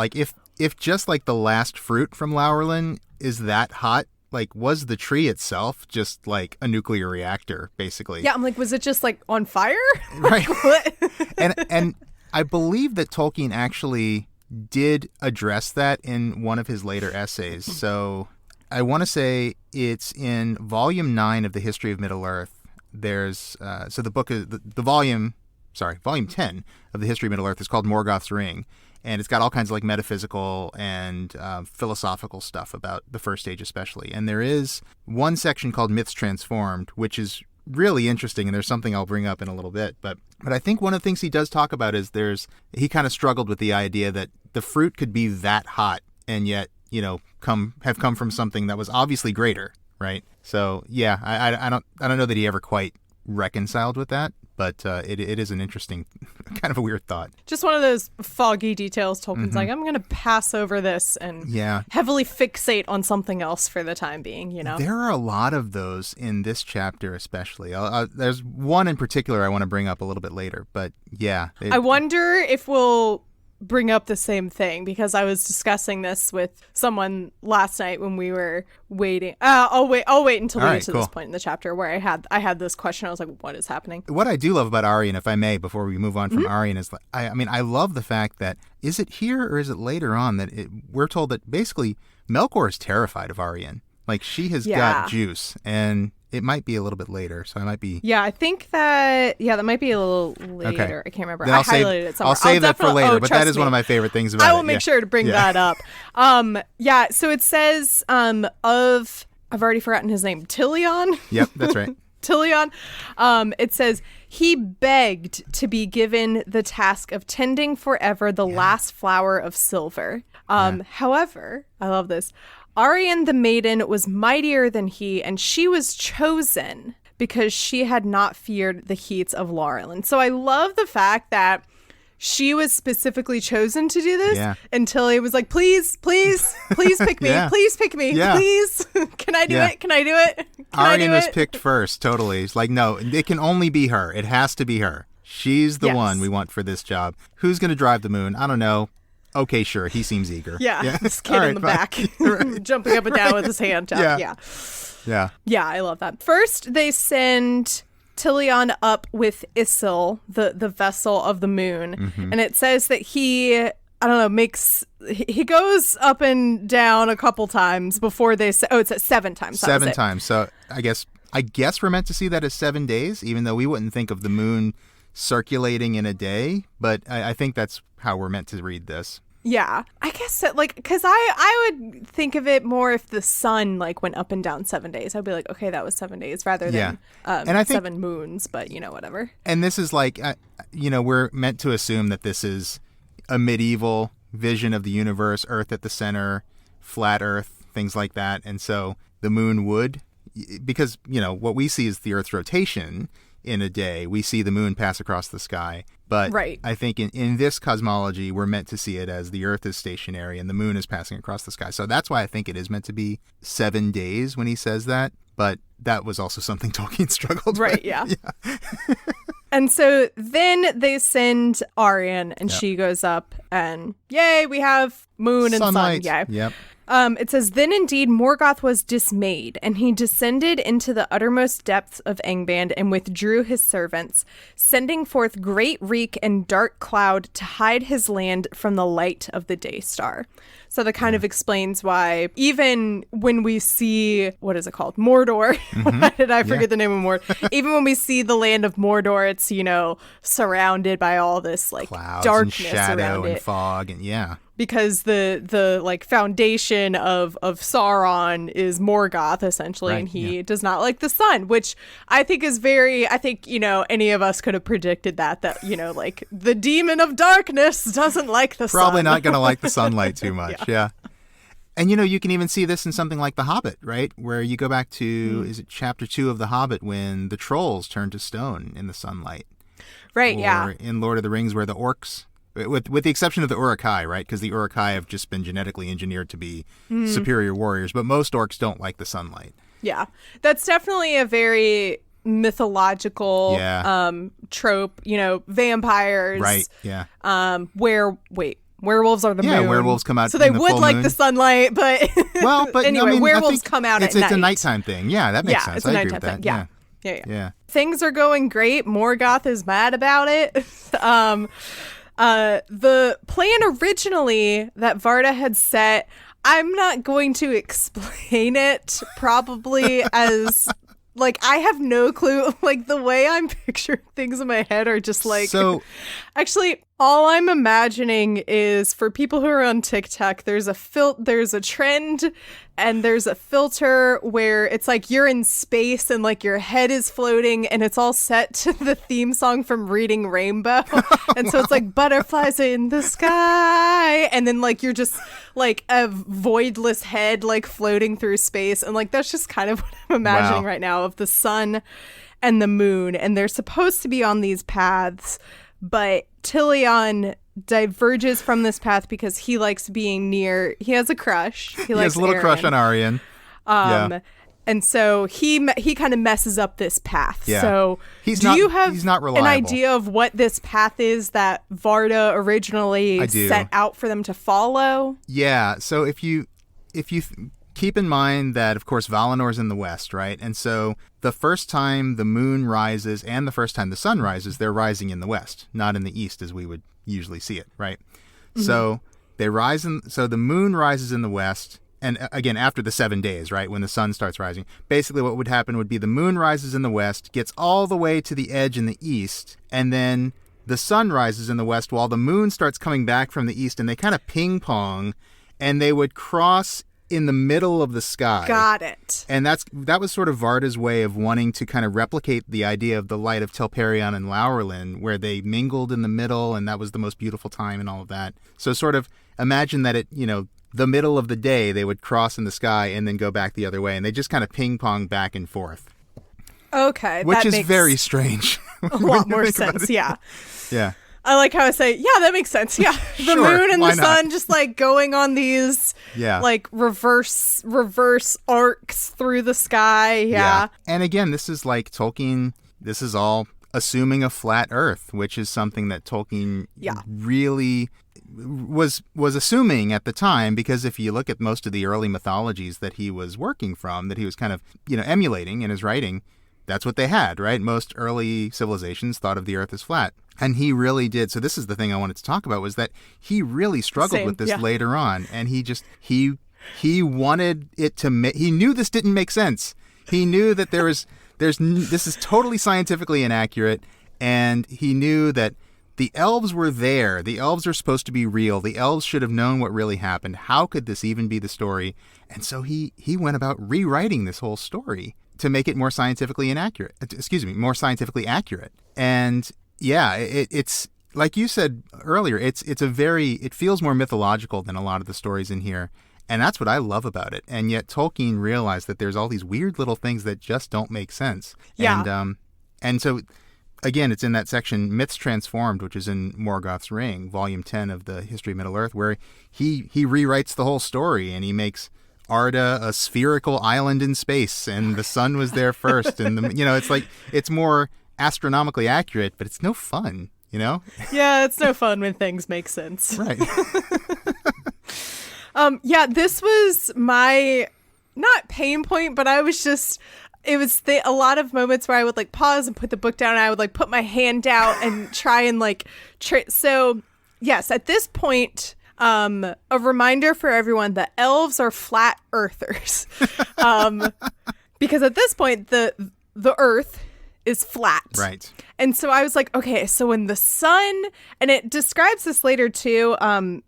Speaker 3: if just the last fruit from Laurelin is that hot, was the tree itself just a nuclear reactor, basically? Yeah,
Speaker 2: I'm was it just on fire?
Speaker 3: Right.
Speaker 2: What?
Speaker 3: and I believe that Tolkien actually did address that in one of his later essays. So I want to say it's in volume 9 of the History of Middle-earth. There's so the book is volume 10 of the History of Middle-earth is called Morgoth's Ring. And it's got all kinds of metaphysical and philosophical stuff about the First Age especially. And there is one section called Myths Transformed, which is really interesting. And there's something I'll bring up in a little bit. But I think one of the things he does talk about is he kind of struggled with the idea that the fruit could be that hot and yet, have come from something that was obviously greater, right? So, yeah, I don't know that he ever quite reconciled with that. But it is an interesting, kind of a weird thought.
Speaker 2: Just one of those foggy details. Tolkien's I'm going to pass over this and heavily fixate on something else for the time being,
Speaker 3: There are a lot of those in this chapter especially. There's one in particular I want to bring up a little bit later. But yeah.
Speaker 2: I wonder if we'll bring up the same thing, because I was discussing this with someone last night when we were waiting. I'll wait until we get to this point in the chapter where I had this question. I was like, what is happening?
Speaker 3: What I do love about Aryan, if I may, before we move on from Aryan, is I love the fact that, is it here or is it later on that we're told that basically Melkor is terrified of Aryan. She has got juice, and it might be a little bit later, so I might be...
Speaker 2: Yeah, I think that might be a little later. Okay. I can't remember.
Speaker 3: Then
Speaker 2: I highlighted it somewhere.
Speaker 3: I'll save that for later, but that is one of my favorite things about it.
Speaker 2: I will make sure to bring that up. So it says I've already forgotten his name, Tilion?
Speaker 3: Yep, that's right.
Speaker 2: Tilion. It says, he begged to be given the task of tending forever the last flower of silver. However, I love this, Aryan the maiden was mightier than he, and she was chosen because she had not feared the heats of Laurelin. So I love the fact that she was specifically chosen to do this until he was like, please pick me. Please pick me. Please. Can I do it? Can I do it?
Speaker 3: Aryan was picked first. Totally. It's no, it can only be her. It has to be her. She's the one we want for this job. Who's going to drive the moon? I don't know. okay, sure, he seems eager.
Speaker 2: Yeah, this kid in the back, jumping up and down with his hand up. Yeah, I love that. First, they send Tilion up with Isil, the vessel of the moon, and it says that he goes up and down a couple times before they say, it's at 7 times.
Speaker 3: 7 times. So I guess we're meant to see that as 7 days, even though we wouldn't think of the moon circulating in a day. But I think that's how we're meant to read this.
Speaker 2: Yeah, I guess that, because I would think of it more if the sun went up and down 7 days. I'd be like, okay, that was 7 days rather than and I think, 7 moons. But whatever. And
Speaker 3: this is we're meant to assume that this is a medieval vision of the universe, Earth at the center, flat Earth, things like that. And so the moon would, because, what we see is the Earth's rotation in a day. We see the moon pass across the sky. But I think in this cosmology, we're meant to see it as the Earth is stationary and the moon is passing across the sky. So that's why I think it is meant to be 7 days when he says that. But that was also something Tolkien struggled with.
Speaker 2: Right, yeah. And so then they send Aryan, and she goes up, and yay, we have moon and
Speaker 3: sunlight.
Speaker 2: Sun. Yeah.
Speaker 3: Yep.
Speaker 2: It says, then indeed Morgoth was dismayed, and he descended into the uttermost depths of Angband and withdrew his servants, sending forth great reek and dark cloud to hide his land from the light of the day star. So that kind of explains why even when we see, what is it called? Mordor. Why did I forget the name of Mordor? Even when we see the land of Mordor, it's, surrounded by all this
Speaker 3: clouds
Speaker 2: darkness
Speaker 3: and shadow
Speaker 2: around
Speaker 3: and
Speaker 2: it.
Speaker 3: fog and
Speaker 2: Because the foundation of Sauron is Morgoth, essentially, and he does not like the sun, which I think is any of us could have predicted that the demon of darkness doesn't like the sun.
Speaker 3: Probably not going to like the sunlight too much, yeah. And, you can even see this in something like The Hobbit, right? Where you go back to, is it chapter 2 of The Hobbit, when the trolls turn to stone in the sunlight.
Speaker 2: Right,
Speaker 3: or in Lord of the Rings, where the orcs... With the exception of the Uruk-hai, right? Because the Uruk-hai have just been genetically engineered to be superior warriors. But most orcs don't like the sunlight. Yeah.
Speaker 2: That's definitely a very mythological trope. Vampires.
Speaker 3: Right, yeah.
Speaker 2: Werewolves are the moon.
Speaker 3: Yeah, werewolves come out
Speaker 2: so they
Speaker 3: in the
Speaker 2: would
Speaker 3: full
Speaker 2: like
Speaker 3: moon.
Speaker 2: the sunlight, but...
Speaker 3: Well, but
Speaker 2: anyway, werewolves come out at night.
Speaker 3: It's a nighttime thing. Yeah, that makes sense.
Speaker 2: It's a
Speaker 3: I
Speaker 2: nighttime
Speaker 3: agree with
Speaker 2: thing.
Speaker 3: that.
Speaker 2: Yeah. Things are going great. Morgoth is mad about it. The plan originally that Varda had set, I'm not going to explain it probably as I have no clue. The way I'm picturing things in my head are just so actually all I'm imagining is, for people who are on TikTok, there's a trend and there's a filter where it's you're in space and your head is floating and it's all set to the theme song from Reading Rainbow. And so it's butterflies in the sky, and then you're just a voidless head floating through space, and that's just kind of what I'm imagining right now of the sun and the moon, and they're supposed to be on these paths, but Tilion diverges from this path because he likes being near. He has a crush. He
Speaker 3: has a little crush on Aryan.
Speaker 2: And so he kind of messes up this path.
Speaker 3: Yeah.
Speaker 2: So
Speaker 3: he's
Speaker 2: you have
Speaker 3: not reliable.
Speaker 2: an idea of what this path is that Varda originally set out for them to follow?
Speaker 3: Yeah. So if you keep in mind that, of course, Valinor's in the west, right? And so the first time the moon rises and the first time the sun rises, they're rising in the west, not in the east as we would usually see it, right? So so the moon rises in the west, and again, after the 7 days, right, when the sun starts rising, basically what would happen would be the moon rises in the west, gets all the way to the edge in the east, and then the sun rises in the west while the moon starts coming back from the east, and they kind of ping pong, and they would cross in the middle of the sky.
Speaker 2: Got it.
Speaker 3: And that was sort of Varda's way of wanting to kind of replicate the idea of the light of Telperion and Laurelin, where they mingled in the middle, and that was the most beautiful time and all of that. So sort of imagine that the middle of the day, they would cross in the sky and then go back the other way, and they just kind of ping pong back and forth.
Speaker 2: Okay.
Speaker 3: Which is very strange.
Speaker 2: A lot more sense, yeah.
Speaker 3: Yeah.
Speaker 2: I like how I say, yeah, that makes sense. Yeah. The moon and the sun just going on these reverse arcs through the sky. Yeah.
Speaker 3: And again, this is Tolkien, this is all assuming a flat earth, which is something that Tolkien really was assuming at the time, because if you look at most of the early mythologies that he was working from, that he was kind of, emulating in his writing, that's what they had, right? Most early civilizations thought of the earth as flat. And he really did. So this is the thing I wanted to talk about, was that he really struggled with this later on. And he wanted it to he knew this didn't make sense. He knew that this is totally scientifically inaccurate. And he knew that the elves were there. The elves are supposed to be real. The elves should have known what really happened. How could this even be the story? And so he went about rewriting this whole story to make it more scientifically inaccurate. More scientifically accurate. And yeah, it's like you said earlier. It feels more mythological than a lot of the stories in here, and that's what I love about it. And yet Tolkien realized that there's all these weird little things that just don't make sense.
Speaker 2: Yeah.
Speaker 3: And so again, it's in that section Myths Transformed, which is in Morgoth's Ring, Volume 10 of the History of Middle Earth, where he rewrites the whole story, and he makes Arda a spherical island in space, and the sun was there first, and it's like, it's more astronomically accurate, but it's no fun,
Speaker 2: Yeah, it's no fun when things make sense.
Speaker 3: Right.
Speaker 2: This was my not pain point, but it was a lot of moments where I would like pause and put the book down, and I would like put my hand out and try and like so yes, at this point, a reminder for everyone that elves are flat earthers. Because at this point the earth is flat.
Speaker 3: Right.
Speaker 2: And so I was like, okay, so when the sun, and it describes this later too,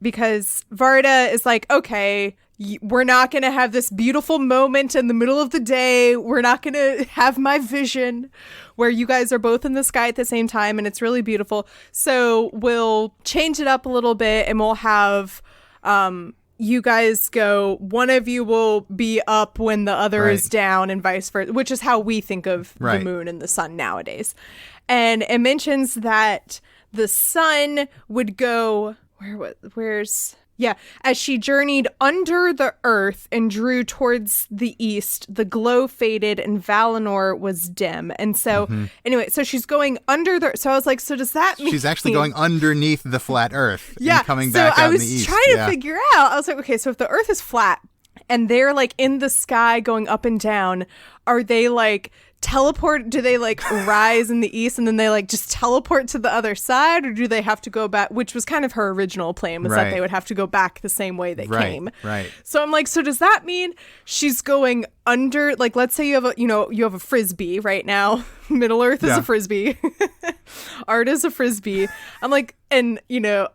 Speaker 2: because Varda is like, okay, we're not going to have this beautiful moment in the middle of the day. We're not going to have my vision where you guys are both in the sky at the same time, and it's really beautiful. So we'll change it up a little bit, and we'll have you guys go, one of you will be up when the other is down, and vice versa, which is how we think of the moon and the sun nowadays. And it mentions that the sun would go, as she journeyed under the earth and drew towards the east, the glow faded and Valinor was dim. And so, anyway, so she's going under so I was like, so does that mean...
Speaker 3: She's actually going underneath the flat earth and coming back out in the east.
Speaker 2: So I was trying to figure out, I was like, okay, so if the earth is flat and they're like in the sky going up and down, are they like... do they like rise in the east and then they like just teleport to the other side, or do they have to go back, which was kind of her original plan, was that they would have to go back the same way they came.
Speaker 3: Right.
Speaker 2: So I'm like, so does that mean she's going under, like, let's say you have a frisbee right now. Middle Earth is a frisbee. Art is a frisbee. I'm like, and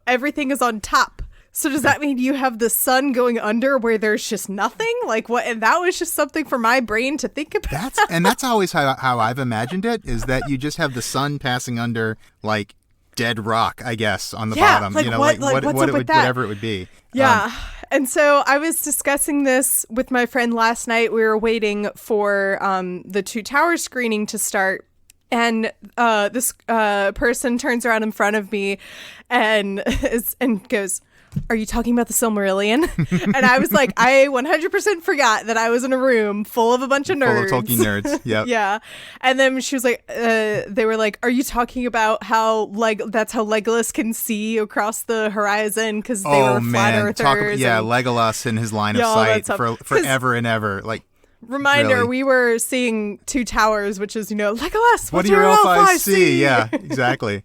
Speaker 2: everything is on top. So does that mean you have the sun going under where there's just nothing? Like what? And that was just something for my brain to think about.
Speaker 3: That's always how I've imagined it, is that you just have the sun passing under like dead rock, I guess, on the bottom.
Speaker 2: Like
Speaker 3: whatever it would be.
Speaker 2: Yeah. And so I was discussing this with my friend last night. We were waiting for the Two Towers screening to start. And this person turns around in front of me and goes, "Are you talking about the Silmarillion?" And I was like, I 100% forgot that I was in a room full of a bunch of nerds.
Speaker 3: Full of Tolkien nerds, yep.
Speaker 2: Yeah. And then she was like, they were like, "Are you talking about how that's how Legolas can see across the horizon because they were flat earthers?"
Speaker 3: Legolas in his line of sight for forever and ever. Like,
Speaker 2: reminder,
Speaker 3: really?
Speaker 2: We were seeing Two Towers, which is, Legolas,
Speaker 3: what do your elf eyes see? Yeah, exactly.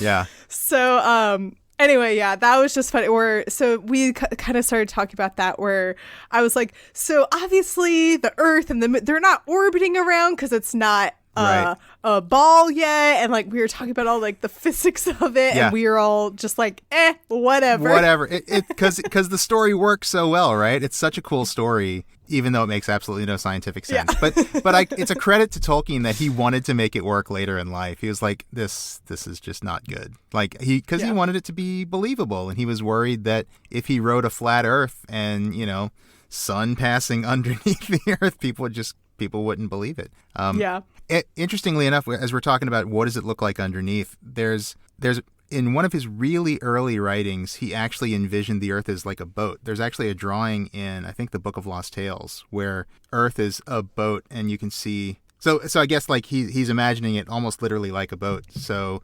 Speaker 3: Yeah.
Speaker 2: So, anyway, that was just funny. So we kind of started talking about that, where I was like, so obviously the Earth and they're not orbiting around because it's not a ball yet, and like we were talking about all like the physics of it, and we were all just like, whatever.
Speaker 3: Because the story works so well, right? It's such a cool story, even though it makes absolutely no scientific sense. But it's a credit to Tolkien that he wanted to make it work later in life. He was like, this is just not good. Like he wanted it to be believable, and he was worried that if he wrote a flat Earth and sun passing underneath the Earth, people wouldn't believe it. Interestingly enough, as we're talking about what does it look like underneath, there's in one of his really early writings, he actually envisioned the Earth as like a boat. There's actually a drawing in, I think, the Book of Lost Tales, where Earth is a boat, and you can see. So I guess like he's imagining it almost literally like a boat. So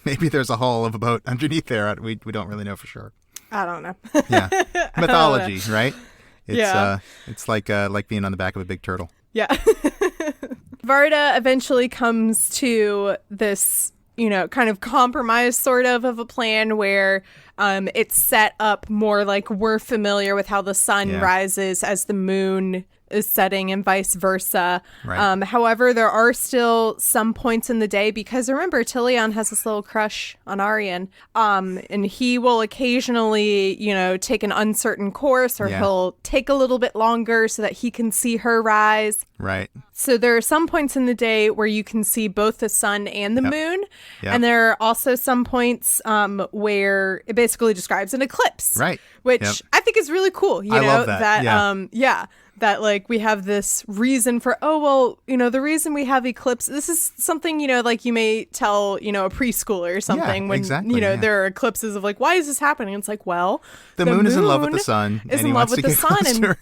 Speaker 3: maybe there's a hull of a boat underneath there. We don't really know for sure.
Speaker 2: I don't know.
Speaker 3: Yeah. Mythology, right?
Speaker 2: Yeah.
Speaker 3: It's like being on the back of a big turtle.
Speaker 2: Yeah. Varda eventually comes to this, kind of compromise sort of a plan where it's set up more like we're familiar with how the sun rises as the moon is setting and vice versa.
Speaker 3: Right.
Speaker 2: However, there are still some points in the day because remember, Tilion has this little crush on Aryan, and he will occasionally, take an uncertain course or he'll take a little bit longer so that he can see her rise.
Speaker 3: Right.
Speaker 2: So there are some points in the day where you can see both the sun and the moon. Yep. And there are also some points where it basically describes an eclipse.
Speaker 3: Right.
Speaker 2: Which I think is really cool.
Speaker 3: I love that.
Speaker 2: That like we have this reason for, the reason we have eclipse, this is something, like you may tell, a preschooler or something when, there are eclipses of like, why is this happening? It's like, well,
Speaker 3: the moon is in love with the sun.
Speaker 2: Is in love with the sun.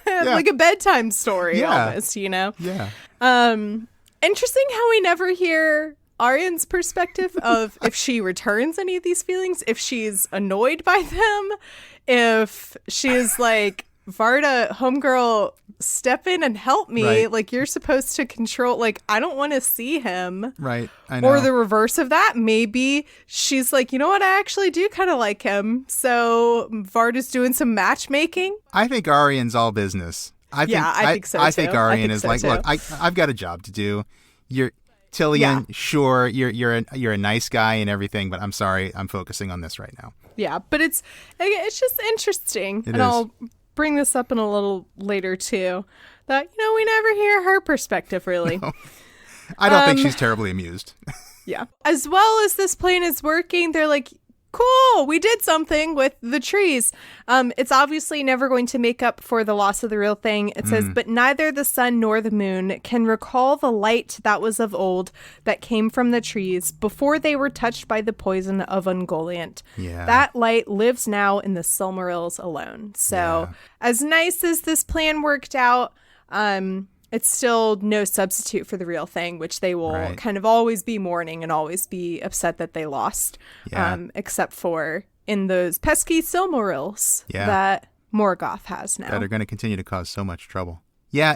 Speaker 2: And like a bedtime story almost,
Speaker 3: Yeah.
Speaker 2: Interesting how we never hear Aryan's perspective of if she returns any of these feelings, if she's annoyed by them, if she's like, Varda, homegirl, step in and help me.
Speaker 3: Right.
Speaker 2: Like, you're supposed to control, like, I don't want to see him.
Speaker 3: Right, I know.
Speaker 2: Or the reverse of that. Maybe she's like, you know what, I actually do kind of like him. So Varda's doing some matchmaking.
Speaker 3: I think Aryan's all business. I think so, too. I think Aryan is like, look, I've got a job to do. You're Tilion, sure, you're a nice guy and everything, but I'm sorry, I'm focusing on this right now.
Speaker 2: Yeah, but it's just interesting.
Speaker 3: It is.
Speaker 2: I'll bring this up in a little later too, that we never hear her perspective really.
Speaker 3: No. I don't think she's terribly amused.
Speaker 2: Yeah. As well as this plan is working, they're like, cool, we did something with the trees. It's obviously never going to make up for the loss of the real thing. It says, but neither the sun nor the moon can recall the light that was of old that came from the trees before they were touched by the poison of Ungoliant.
Speaker 3: Yeah.
Speaker 2: That light lives now in the Silmarils alone. So as nice as this plan worked out, it's still no substitute for the real thing, which they will kind of always be mourning and always be upset that they lost, except for in those pesky Silmarils that Morgoth has now.
Speaker 3: That are going to continue to cause so much trouble. Yeah,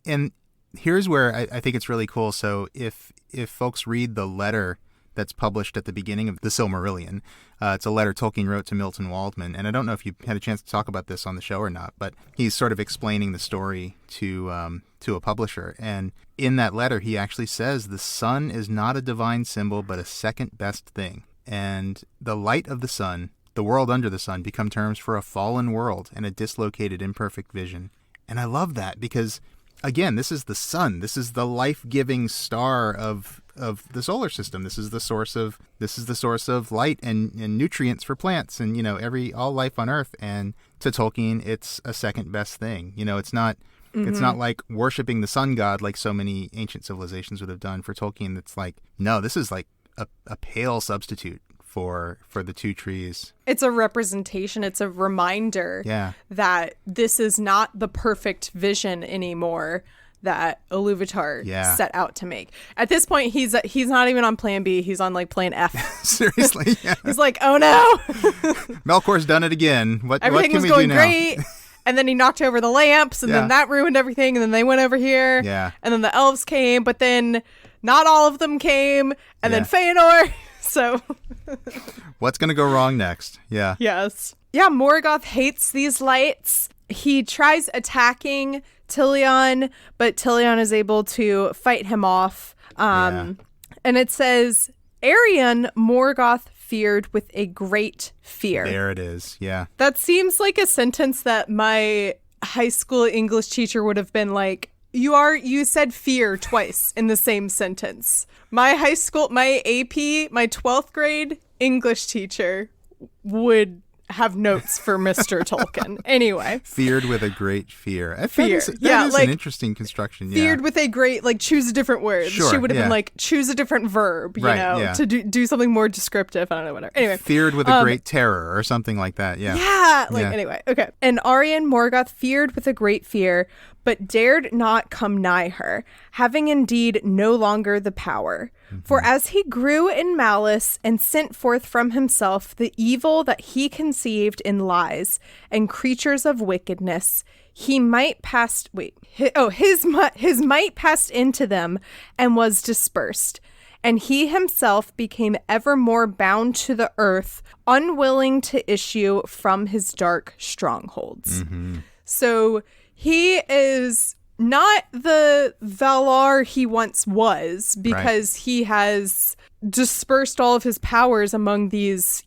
Speaker 3: and here's where I think it's really cool. So if folks read the letter that's published at the beginning of the Silmarillion, it's a letter Tolkien wrote to Milton Waldman, and I don't know if you had a chance to talk about this on the show or not, but he's sort of explaining the story to a publisher, and in that letter he actually says the sun is not a divine symbol but a second best thing, and the light of the sun, the world under the sun, become terms for a fallen world and a dislocated imperfect vision. And I love that because, again, this is the sun, this is the life-giving star of the solar system. This is the source of light and nutrients for plants and all life on Earth. And to Tolkien, it's a second best thing. It's not like worshiping the sun god like so many ancient civilizations would have done. For Tolkien, it's like, no, this is like a pale substitute for the two trees.
Speaker 2: It's a representation. It's a reminder that this is not the perfect vision anymore that Iluvatar set out to make. At this point, he's not even on plan B. He's on like plan F.
Speaker 3: Seriously, yeah.
Speaker 2: He's like, oh no.
Speaker 3: Melkor's done it again.
Speaker 2: Everything was going great. And then he knocked over the lamps, and then that ruined everything. And then they went over here.
Speaker 3: Yeah.
Speaker 2: And then the elves came, but then not all of them came. And then Feanor. So
Speaker 3: what's going to go wrong next? Yeah.
Speaker 2: Yes. Yeah, Morgoth hates these lights. He tries attacking Tilion, but Tilion is able to fight him off. And it says, Arion Morgoth feared with a great fear.
Speaker 3: There it is. Yeah.
Speaker 2: That seems like a sentence that my high school English teacher would have been like, you said fear twice in the same sentence. My high school, my AP, my 12th grade English teacher would have notes for Mr. Tolkien. Anyway.
Speaker 3: Feared with a great fear.
Speaker 2: Fear.
Speaker 3: That is an interesting construction.
Speaker 2: Feared with a great, like, choose a different word.
Speaker 3: Sure,
Speaker 2: she would have been like, choose a different verb, to do something more descriptive. I don't know, whatever. Anyway.
Speaker 3: Feared with a great terror or something like that. Yeah.
Speaker 2: Yeah. Anyway. Okay. And Aryan Morgoth feared with a great fear, but dared not come nigh her, having indeed no longer the power. For as he grew in malice and sent forth from himself the evil that he conceived in lies and creatures of wickedness, he might passed his might passed into them and was dispersed. And he himself became ever more bound to the earth, unwilling to issue from his dark strongholds. So he is not the Valar he once was, because he has dispersed all of his powers among these,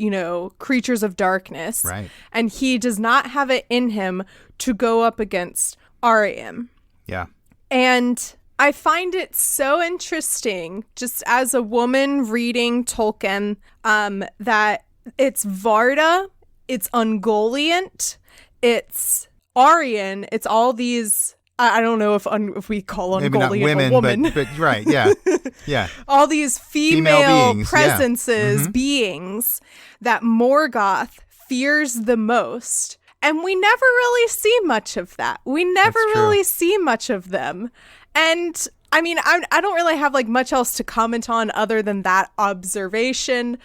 Speaker 2: creatures of darkness.
Speaker 3: Right.
Speaker 2: And he does not have it in him to go up against Ariam.
Speaker 3: Yeah.
Speaker 2: And I find it so interesting, just as a woman reading Tolkien, that it's Varda, it's Ungoliant, it's Aryan, it's all these. I don't know if we call Ungoliant
Speaker 3: maybe not women,
Speaker 2: a woman,
Speaker 3: but right, yeah, yeah.
Speaker 2: All these female
Speaker 3: beings,
Speaker 2: presences, beings that Morgoth fears the most. And we never really see much of that. We never really see much of them. And I mean, I don't really have much else to comment on other than that observation.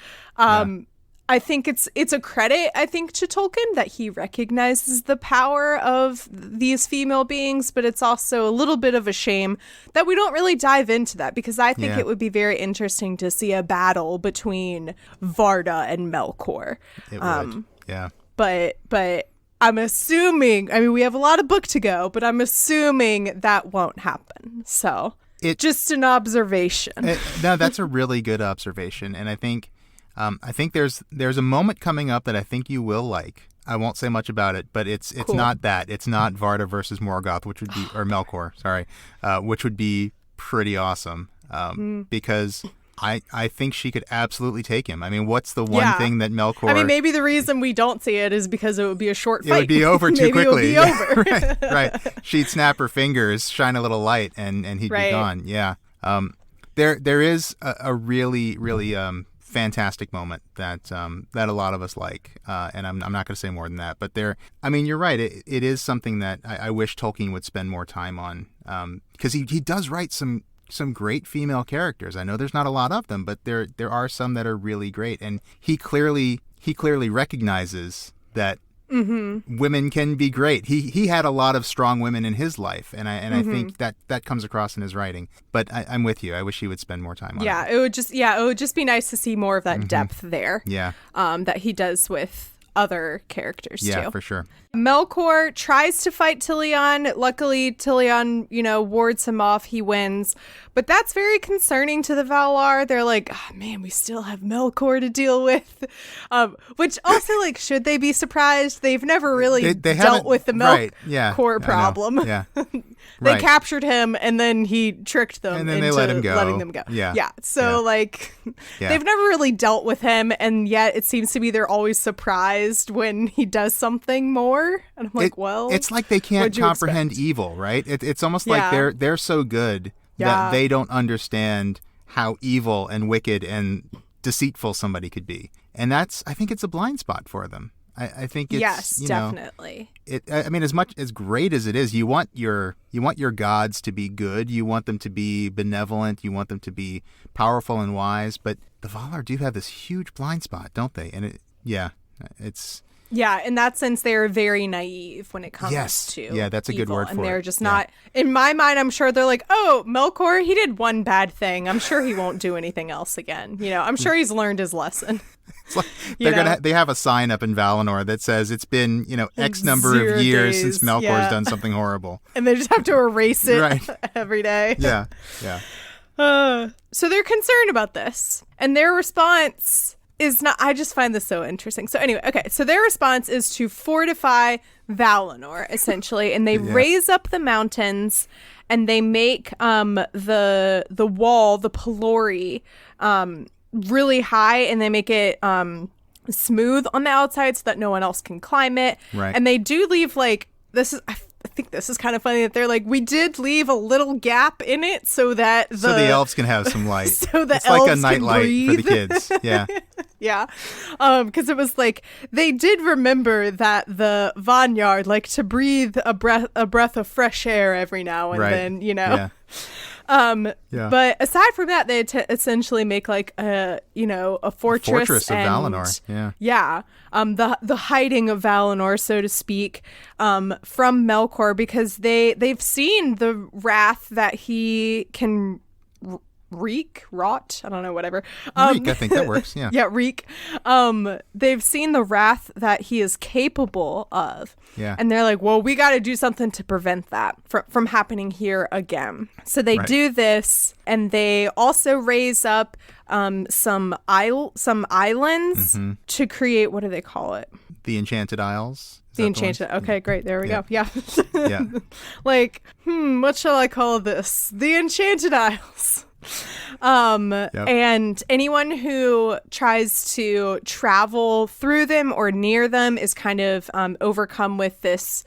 Speaker 2: I think it's a credit, I think, to Tolkien that he recognizes the power of these female beings, but it's also a little bit of a shame that we don't really dive into that, because I think it would be very interesting to see a battle between Varda and Melkor.
Speaker 3: It would, yeah.
Speaker 2: But I'm assuming, I mean, we have a lot of book to go, but I'm assuming that won't happen. So just an observation.
Speaker 3: No, that's a really good observation. And I think there's a moment coming up that I think you will like. I won't say much about it, but it's cool. Not that. It's not Varda versus Morgoth, which would be, or Melkor, sorry, which would be pretty awesome. Because I think she could absolutely take him. I mean, what's the one thing that Melkor...
Speaker 2: I mean, maybe the reason we don't see it is because it would be a short fight.
Speaker 3: It would be over too quickly.
Speaker 2: It would be over.
Speaker 3: right. She'd snap her fingers, shine a little light, and he'd be gone. Yeah. There is a really, really fantastic moment that a lot of us like, and I'm not going to say more than that. But I mean, you're right. It is something that I wish Tolkien would spend more time on, because he does write some great female characters. I know there's not a lot of them, but there are some that are really great, and he clearly recognizes that women can be great. He had a lot of strong women in his life, and I think that comes across in his writing. But I'm with you. I wish he would spend more time on it.
Speaker 2: It would just be nice to see more of that depth there.
Speaker 3: Yeah.
Speaker 2: That he does with other characters too.
Speaker 3: Yeah, for sure.
Speaker 2: Melkor tries to fight Tilion. Luckily, Tilion, wards him off. He wins. But that's very concerning to the Valar. They're like, oh, man, we still have Melkor to deal with. Which also, should they be surprised? They've never really dealt with the Melkor problem.
Speaker 3: Yeah.
Speaker 2: They captured him, and then he tricked them
Speaker 3: and then
Speaker 2: into
Speaker 3: they let him go.
Speaker 2: letting them go.
Speaker 3: Yeah.
Speaker 2: So, they've never really dealt with him, and yet it seems to be they're always surprised when he does something more. And I'm like,
Speaker 3: it's like they can't comprehend evil, right? It's almost like they're so good that they don't understand how evil and wicked and deceitful somebody could be. And I think it's a blind spot for them. I think it's
Speaker 2: definitely.
Speaker 3: I mean, as much as great as it is, you want your gods to be good. You want them to be benevolent. You want them to be powerful and wise. But the Valar do have this huge blind spot, don't they? And it's.
Speaker 2: Yeah, in that sense, they're very naive when it comes to
Speaker 3: that's a
Speaker 2: evil,
Speaker 3: good word for it.
Speaker 2: And they're just not, in my mind, I'm sure they're like, oh, Melkor, he did one bad thing. I'm sure he won't do anything else again. I'm sure he's learned his lesson.
Speaker 3: It's like they have a sign up in Valinor that says it's been, X number of years since Melkor's done something horrible.
Speaker 2: And they just have to erase it every day.
Speaker 3: Yeah.
Speaker 2: So they're concerned about this. And their response is not, I just find this so interesting. So anyway, okay, so their response is to fortify Valinor, essentially, and they raise up the mountains, and they make the wall, the Pelori, really high, and they make it smooth on the outside so that no one else can climb it.
Speaker 3: Right.
Speaker 2: And they do leave this think this is kind of funny that they're like, we did leave a little gap in it so that
Speaker 3: so the elves can have some light.
Speaker 2: So the
Speaker 3: it's
Speaker 2: elves
Speaker 3: like a nightlight
Speaker 2: breathe.
Speaker 3: for the kids. Yeah.
Speaker 2: Yeah. Because it was like, they did remember that the Vanyard like to breathe a breath of fresh air every now and then, you know.
Speaker 3: Yeah.
Speaker 2: But aside from that, they essentially make like a fortress
Speaker 3: of Valinor.
Speaker 2: Yeah. The hiding of Valinor, so to speak, from Melkor, because they've seen the wrath that he can rot, I don't know, whatever.
Speaker 3: Reek, I think that works. Yeah.
Speaker 2: Yeah, reek. They've seen the wrath that he is capable of.
Speaker 3: Yeah.
Speaker 2: And they're like, well, we got to do something to prevent that from happening here again. So they do this, and they also raise up some islands to create, what do they call it?
Speaker 3: The Enchanted Isles.
Speaker 2: The Enchanted. Okay, great. There we go. Yeah.
Speaker 3: Yeah.
Speaker 2: Like, what shall I call this? The Enchanted Isles. And anyone who tries to travel through them or near them is kind of overcome with this,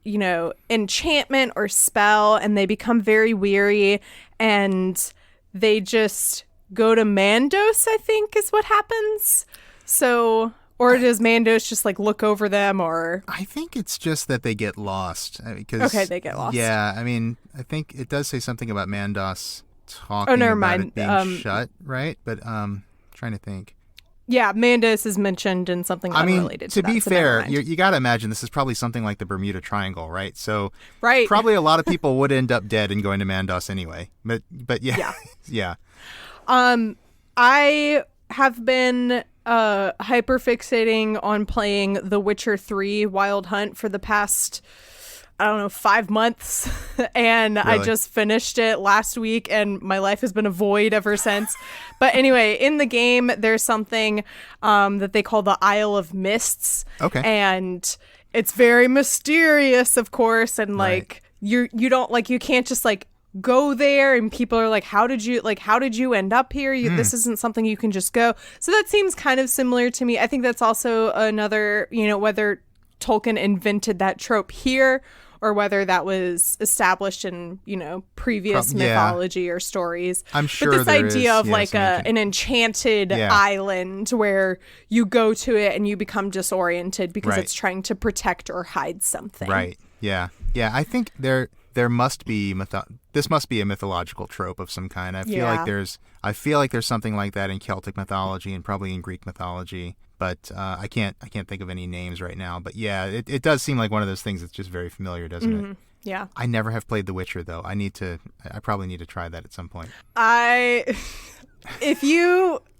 Speaker 2: enchantment or spell, and they become very weary, and they just go to Mandos, I think is what happens. So, or does Mandos just like look over them, or?
Speaker 3: I think it's just that they get lost. Okay,
Speaker 2: they get lost.
Speaker 3: Yeah, I mean, I think it does say something about Mandos talking about it being shut, right? But trying to think.
Speaker 2: Yeah, Mandos is mentioned in something unrelated to that.
Speaker 3: To be fair, you got to imagine this is probably something like the Bermuda Triangle, right? So probably a lot of people would end up dead and going to Mandos anyway. But yeah. Yeah.
Speaker 2: I have been hyperfixating on playing The Witcher 3 Wild Hunt for the past, 5 months. And really? I just finished it last week, and my life has been a void ever since. But anyway, in the game, there's something that they call the Isle of Mists. Okay. And it's very mysterious, of course. And like, you don't, like, you can't just like go there, and people are like, how did you end up here? This isn't something you can just go. So that seems kind of similar to me. I think that's also another, whether Tolkien invented that trope here or whether that was established in, previous mythology or stories.
Speaker 3: I'm sure.
Speaker 2: But this idea of like an enchanted island where you go to it and you become disoriented because it's trying to protect or hide something.
Speaker 3: Right. Yeah. Yeah. I think there must be this must be a mythological trope of some kind. I feel like there's something like that in Celtic mythology and probably in Greek mythology. But I can't think of any names right now. But yeah, it does seem like one of those things that's just very familiar, doesn't it?
Speaker 2: Yeah.
Speaker 3: I never have played The Witcher though. I probably need to try that at some point. I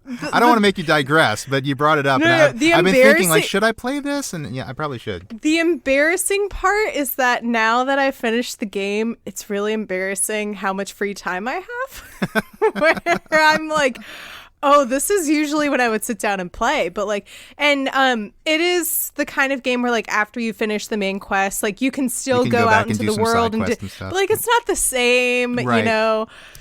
Speaker 3: don't want to make you digress, but you brought it up. I've been thinking, like, should I play this? And yeah, I probably should.
Speaker 2: The embarrassing part is that now that I finished the game, it's really embarrassing how much free time I have. Where I'm like, oh, this is usually when I would sit down and play. But like, and it is the kind of game where like after you finish the main quest, like you can still go out into the world and but like it's not the same,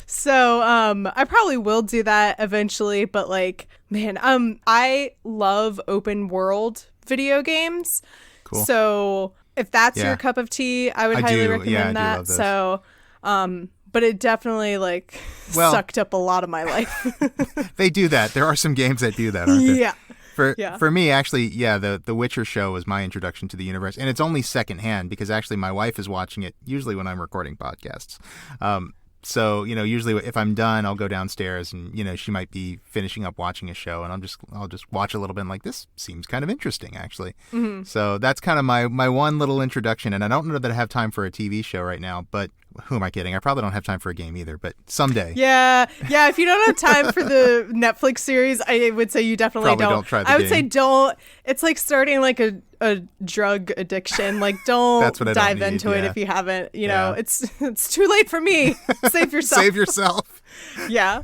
Speaker 2: So I probably will do that eventually, but like, man, I love open world video games.
Speaker 3: Cool.
Speaker 2: So if that's your cup of tea, I would highly recommend that. So but it definitely like sucked up a lot of my life.
Speaker 3: They do that. There are some games that do that, aren't there?
Speaker 2: Yeah.
Speaker 3: For me, actually, the Witcher show was my introduction to the universe, and it's only secondhand because actually my wife is watching it usually when I'm recording podcasts. So, usually if I'm done, I'll go downstairs and, she might be finishing up watching a show and I'll just watch a little bit and like, this seems kind of interesting, actually. Mm-hmm. So that's kind of my one little introduction. And I don't know that I have time for a TV show right now, but who am I kidding? I probably don't have time for a game either, but someday.
Speaker 2: Yeah. If you don't have time for the Netflix series, I would say you definitely
Speaker 3: probably don't try the
Speaker 2: game. I would say
Speaker 3: say
Speaker 2: don't. It's like starting like a drug addiction. Like don't dive into it if you haven't, it's too late for me. Save yourself.
Speaker 3: Save yourself.
Speaker 2: Yeah.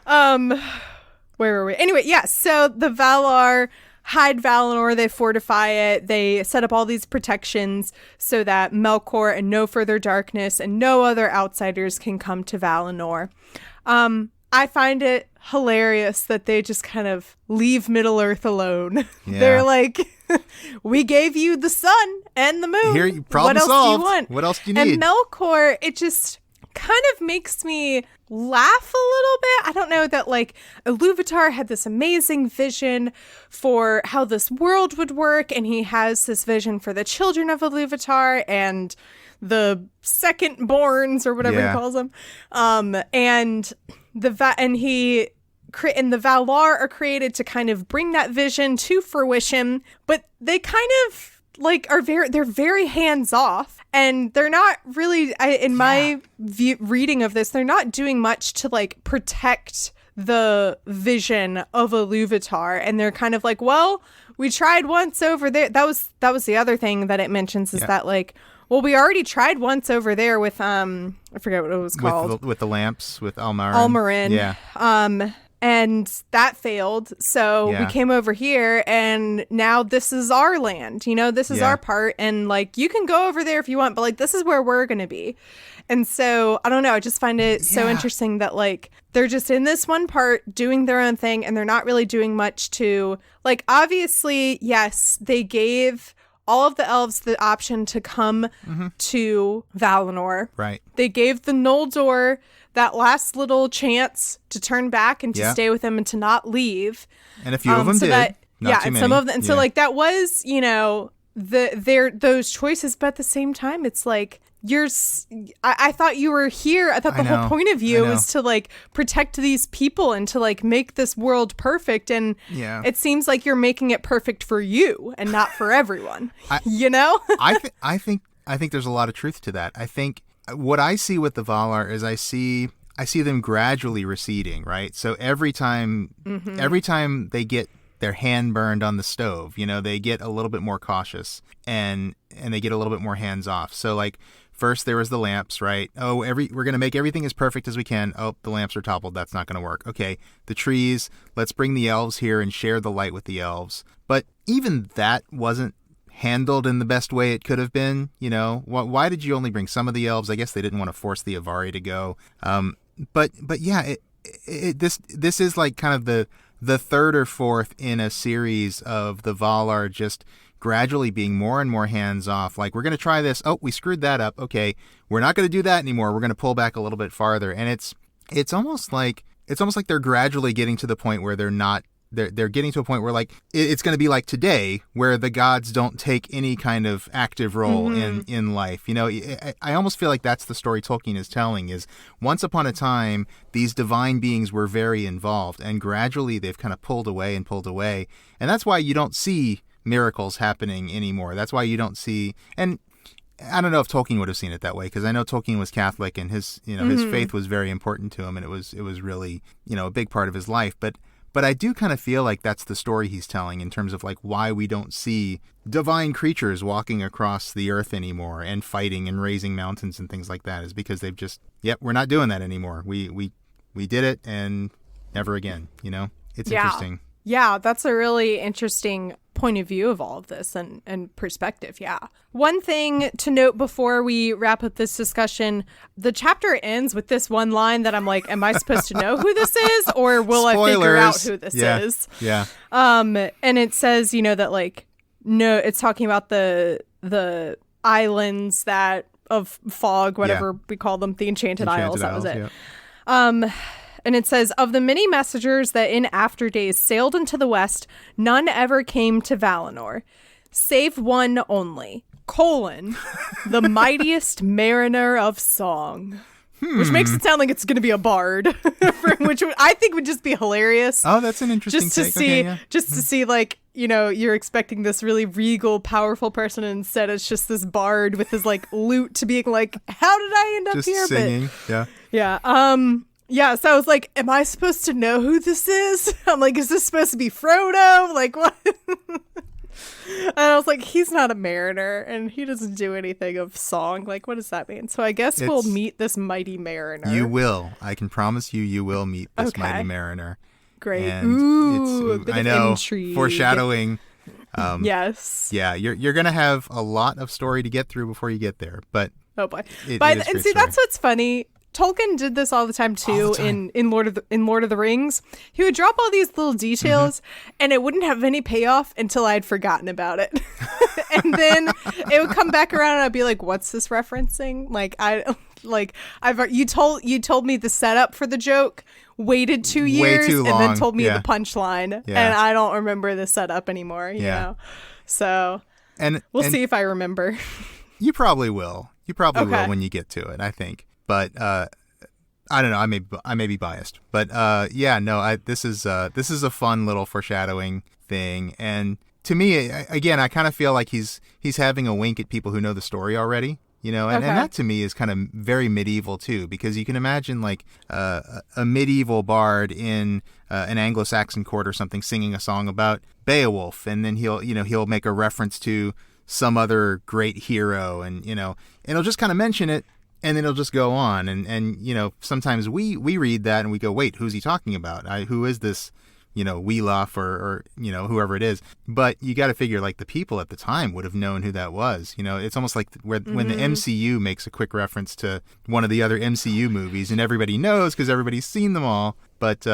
Speaker 2: Where were we? Anyway, so the Valar hide Valinor, they fortify it, they set up all these protections so that Melkor and no further darkness and no other outsiders can come to Valinor. I find it hilarious that they just kind of leave Middle-earth alone. Yeah. They're like, we gave you the sun and the moon.
Speaker 3: Here, problem
Speaker 2: what else
Speaker 3: solved.
Speaker 2: do you want?
Speaker 3: What else do you need?
Speaker 2: And Melkor, it just kind of makes me laugh a little bit. I don't know, that like Iluvatar had this amazing vision for how this world would work, and he has this vision for the children of Iluvatar and the second borns or whatever he calls them. And the Valar are created to kind of bring that vision to fruition, but they kind of like they're very hands off, and they're not really, in my reading of this, they're not doing much to like protect the vision of Iluvatar, and they're kind of like, well, we tried once over there. That was the other thing that it mentions, is that like, well, we already tried once over there with I forget what it was called,
Speaker 3: with the lamps, with
Speaker 2: Almarin.
Speaker 3: Yeah.
Speaker 2: And that failed. So we came over here, and now this is our land. You know, this is our part. And like, you can go over there if you want, but like, this is where we're going to be. And so I don't know. I just find it so interesting that like, they're just in this one part doing their own thing, and they're not really doing much to like, obviously, yes, they gave all of the elves the option to come to Valinor.
Speaker 3: Right.
Speaker 2: They gave the Noldor that last little chance to turn back and to stay with them and to not leave.
Speaker 3: And a few of them did. Not too
Speaker 2: and
Speaker 3: many.
Speaker 2: some of them. And so like, that was, you know, those choices. But at the same time, it's like, I thought you were here. I thought the whole point of you was to like protect these people and to like make this world perfect. And it seems like you're making it perfect for you and not for everyone. You know?
Speaker 3: I think there's a lot of truth to that. I think what I see with the Valar is I see them gradually receding, right? So every time they get their hand burned on the stove, you know, they get a little bit more cautious and they get a little bit more hands off. So like, first there was the lamps, right? Oh, we're going to make everything as perfect as we can. Oh, the lamps are toppled. That's not going to work. Okay, the trees, let's bring the elves here and share the light with the elves. But even that wasn't handled in the best way it could have been. You know, why did you only bring some of the elves? I guess they didn't want to force the Avari to go. But yeah, this is like kind of the third or fourth in a series of the Valar just gradually being more and more hands off. Like, we're going to try this. Oh, we screwed that up. Okay, we're not going to do that anymore. We're going to pull back a little bit farther. And it's almost like they're gradually getting to the point where they're getting to a point where like it's going to be like today, where the gods don't take any kind of active role in life. You know, I almost feel like that's the story Tolkien is telling, is once upon a time these divine beings were very involved, and gradually they've kind of pulled away, and that's why you don't see miracles happening anymore. That's why you don't see, and I don't know if Tolkien would have seen it that way, because I know Tolkien was Catholic, and his faith was very important to him, and it was really, you know, a big part of his life. But I do kind of feel like that's the story he's telling, in terms of like why we don't see divine creatures walking across the earth anymore and fighting and raising mountains and things like that, is because they've just, we're not doing that anymore. We did it, and never again, you know? It's interesting.
Speaker 2: Yeah, that's a really interesting point of view of all of this and perspective. Yeah. One thing to note before we wrap up this discussion, the chapter ends with this one line that I'm like, am I supposed to know who this is, or will
Speaker 3: Spoilers.
Speaker 2: I figure out who this is?
Speaker 3: Yeah.
Speaker 2: And it says, you know, that like, no, it's talking about the islands that of fog, whatever we call them, the Enchanted Isles. That was it. Yeah. And it says, of the many messengers that in after days sailed into the west, none ever came to Valinor, save one only, the mightiest mariner of song. Which makes it sound like it's going to be a bard, which I think would just be hilarious.
Speaker 3: Oh, that's an interesting
Speaker 2: just to
Speaker 3: take.
Speaker 2: see,
Speaker 3: Okay,
Speaker 2: just to see, like, you know, you're expecting this really regal, powerful person, and instead it's just this bard with his like lute to being like, how did I end up
Speaker 3: just
Speaker 2: here?
Speaker 3: Singing. Yeah.
Speaker 2: Yeah, so I was like, am I supposed to know who this is? I'm like, is this supposed to be Frodo? Like, what? And I was like, he's not a mariner, and he doesn't do anything of song. Like, what does that mean? So I guess we'll meet this mighty mariner.
Speaker 3: You will. I can promise you will meet this mighty mariner.
Speaker 2: Great.
Speaker 3: And
Speaker 2: Ooh, a bit
Speaker 3: I
Speaker 2: of
Speaker 3: know,
Speaker 2: intrigue.
Speaker 3: Foreshadowing.
Speaker 2: Yes.
Speaker 3: Yeah, you're going to have a lot of story to get through before you get there, but...
Speaker 2: Oh, boy.
Speaker 3: See,
Speaker 2: that's what's funny. Tolkien did this all the time too in Lord of the Rings. He would drop all these little details and it wouldn't have any payoff until I'd forgotten about it. And then it would come back around and I'd be like, what's this referencing? You told me the setup for the joke, waited 2 years
Speaker 3: too long.
Speaker 2: And then told me the punchline, and I don't remember the setup anymore, you know. So we'll see if I remember.
Speaker 3: You probably will. You probably will when you get to it, I think. But I don't know. I may be biased, but this is a fun little foreshadowing thing. And to me, again, I kind of feel like he's having a wink at people who know the story already, you know. And that to me is kind of very medieval too, because you can imagine like a medieval bard in an Anglo-Saxon court or something singing a song about Beowulf, and then he'll make a reference to some other great hero, and he'll just kind of mention it. And then it'll just go on. And sometimes we read that and we go, wait, who's he talking about? Who is this, Weeloff or whoever it is? But you got to figure like the people at the time would have known who that was. It's almost like when the MCU makes a quick reference to one of the other MCU movies and everybody knows because everybody's seen them all. But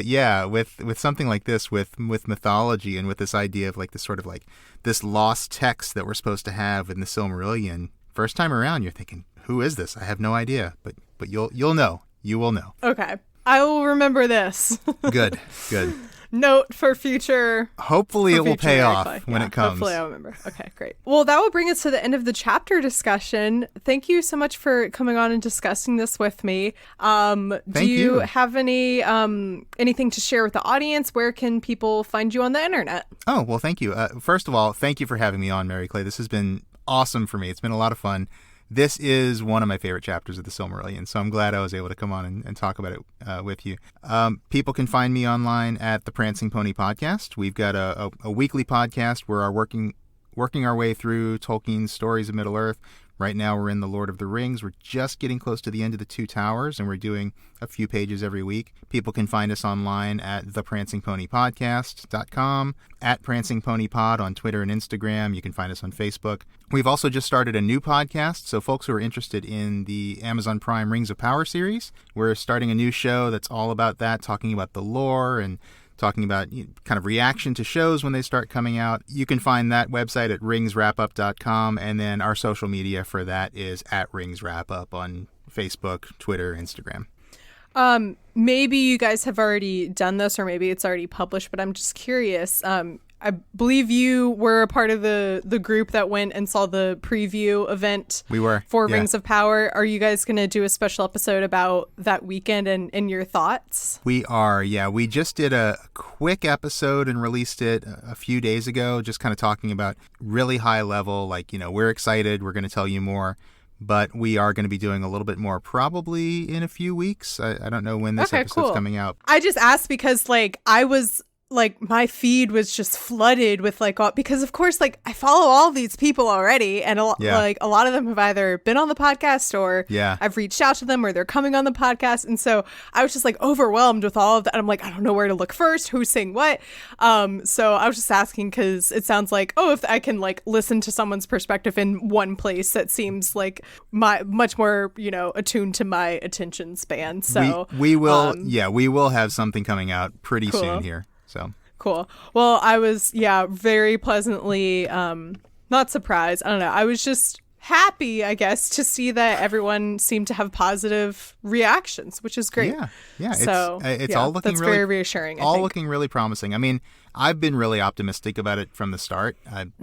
Speaker 3: yeah, with something like this, with mythology and with this idea of like this sort of like this lost text that we're supposed to have in the Silmarillion, first time around, you're thinking, who is this? I have no idea, but you'll know. You will know. Okay.
Speaker 2: I will remember this.
Speaker 3: Good.
Speaker 2: Note for future.
Speaker 3: Hopefully it will pay off when it comes.
Speaker 2: Hopefully I'll remember. Okay, great. Well, that will bring us to the end of the chapter discussion. Thank you so much for coming on and discussing this with me. Do you have anything to share with the audience? Where can people find you on the internet?
Speaker 3: Oh, well, thank you. First of all, thank you for having me on, Mary Clay. This has been awesome for me. It's been a lot of fun. This is one of my favorite chapters of the Silmarillion, so I'm glad I was able to come on and talk about it with you. People can find me online at the Prancing Pony Podcast. We've got a weekly podcast where we're working our way through Tolkien's stories of Middle-earth. Right now we're in The Lord of the Rings. We're just getting close to the end of the Two Towers, and we're doing a few pages every week. People can find us online at theprancingponypodcast.com, at Prancing Pony Pod on Twitter and Instagram. You can find us on Facebook. We've also just started a new podcast, so folks who are interested in the Amazon Prime Rings of Power series, we're starting a new show that's all about that, talking about the lore and talking about kind of reaction to shows when they start coming out. You can find that website at ringswrapup.com, and then our social media for that is at ringswrapup on Facebook, Twitter, Instagram.
Speaker 2: Maybe you guys have already done this, or maybe it's already published, but I'm just curious. I believe you were a part of the group that went and saw the preview event.
Speaker 3: We were.
Speaker 2: For Rings of Power. Are you guys going to do a special episode about that weekend and your thoughts?
Speaker 3: We are, yeah. We just did a quick episode and released it a few days ago, just kind of talking about really high level, like, we're excited, we're going to tell you more. But we are going to be doing a little bit more probably in a few weeks. I don't know when this episode's coming out.
Speaker 2: I just asked because, my feed was just flooded with because of course I follow all these people already, and a lot of them have either been on the podcast or I've reached out to them or they're coming on the podcast, and so I was just overwhelmed with all of that. And I'm I don't know where to look first, who's saying what. So I was just asking because it sounds if I can listen to someone's perspective in one place that seems much more attuned to my attention span. So
Speaker 3: we will we will have something coming out pretty soon here. So
Speaker 2: cool. Well, I was very pleasantly not surprised. I don't know. I was just happy, I guess, to see that everyone seemed to have positive reactions, which is great.
Speaker 3: Yeah.
Speaker 2: So
Speaker 3: it's all looking
Speaker 2: very reassuring.
Speaker 3: All looking really promising. I mean, I've been really optimistic about it from the start. I'm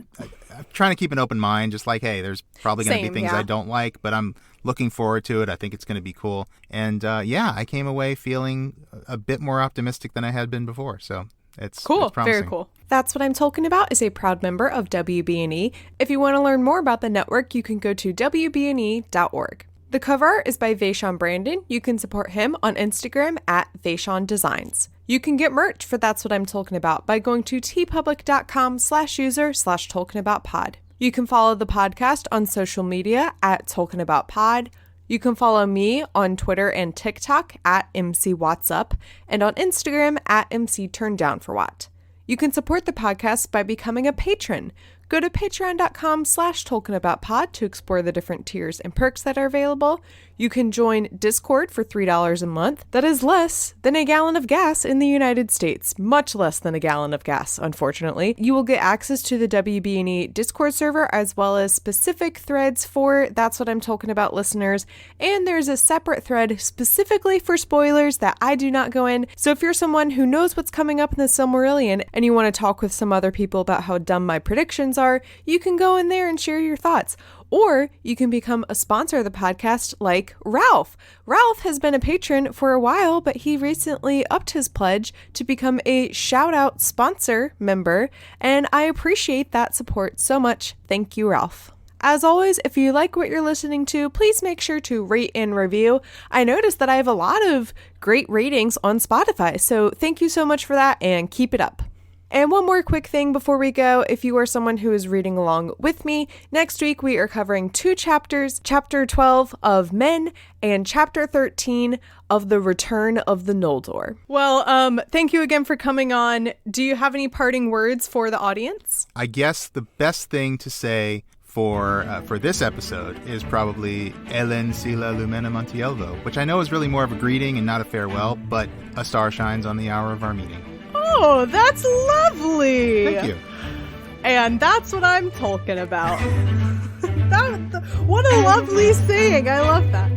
Speaker 3: trying to keep an open mind, just hey, there's probably going to be things I don't like, but I'm looking forward to it. I think it's going to be cool. And I came away feeling a bit more optimistic than I had been before. So it's
Speaker 2: cool.
Speaker 3: It's promising.
Speaker 2: Very cool. That's What I'm Talking About is a proud member of WB&E. If you want to learn more about the network, you can go to wbne.org. The cover art is by Vaishon Brandon. You can support him on Instagram at Vaishon Designs. You can get merch for That's What I'm Talking About by going to tpublic.com/user/talkingaboutpod. You can follow the podcast on social media at talkingaboutpod. You can follow me on Twitter and TikTok at MCWhatsup and on Instagram at MCTurndownforWhat. You can support the podcast by becoming a patron. Go to patreon.com/TolkienAboutPod to explore the different tiers and perks that are available. You can join Discord for $3 a month. That is less than a gallon of gas in the United States. Much less than a gallon of gas, unfortunately. You will get access to the WB&E Discord server as well as specific threads for That's What I'm Talking About listeners. And there's a separate thread specifically for spoilers that I do not go in. So if you're someone who knows what's coming up in the Silmarillion and you want to talk with some other people about how dumb my predictions are, you can go in there and share your thoughts. Or you can become a sponsor of the podcast like Ralph. Ralph has been a patron for a while, but he recently upped his pledge to become a shout-out sponsor member, and I appreciate that support so much. Thank you, Ralph. As always, if you like what you're listening to, please make sure to rate and review. I noticed that I have a lot of great ratings on Spotify, so thank you so much for that, and keep it up. And one more quick thing before we go, if you are someone who is reading along with me, next week we are covering 2 chapters, Chapter 12 of Men and Chapter 13 of The Return of the Noldor. Well, thank you again for coming on. Do you have any parting words for the audience?
Speaker 3: I guess the best thing to say for this episode is probably Elen Sila Lumena Montielvo, which I know is really more of a greeting and not a farewell, but a star shines on the hour of our meeting.
Speaker 2: Oh, that's lovely.
Speaker 3: Thank you.
Speaker 2: And that's what I'm talking about. What a lovely saying. I love that.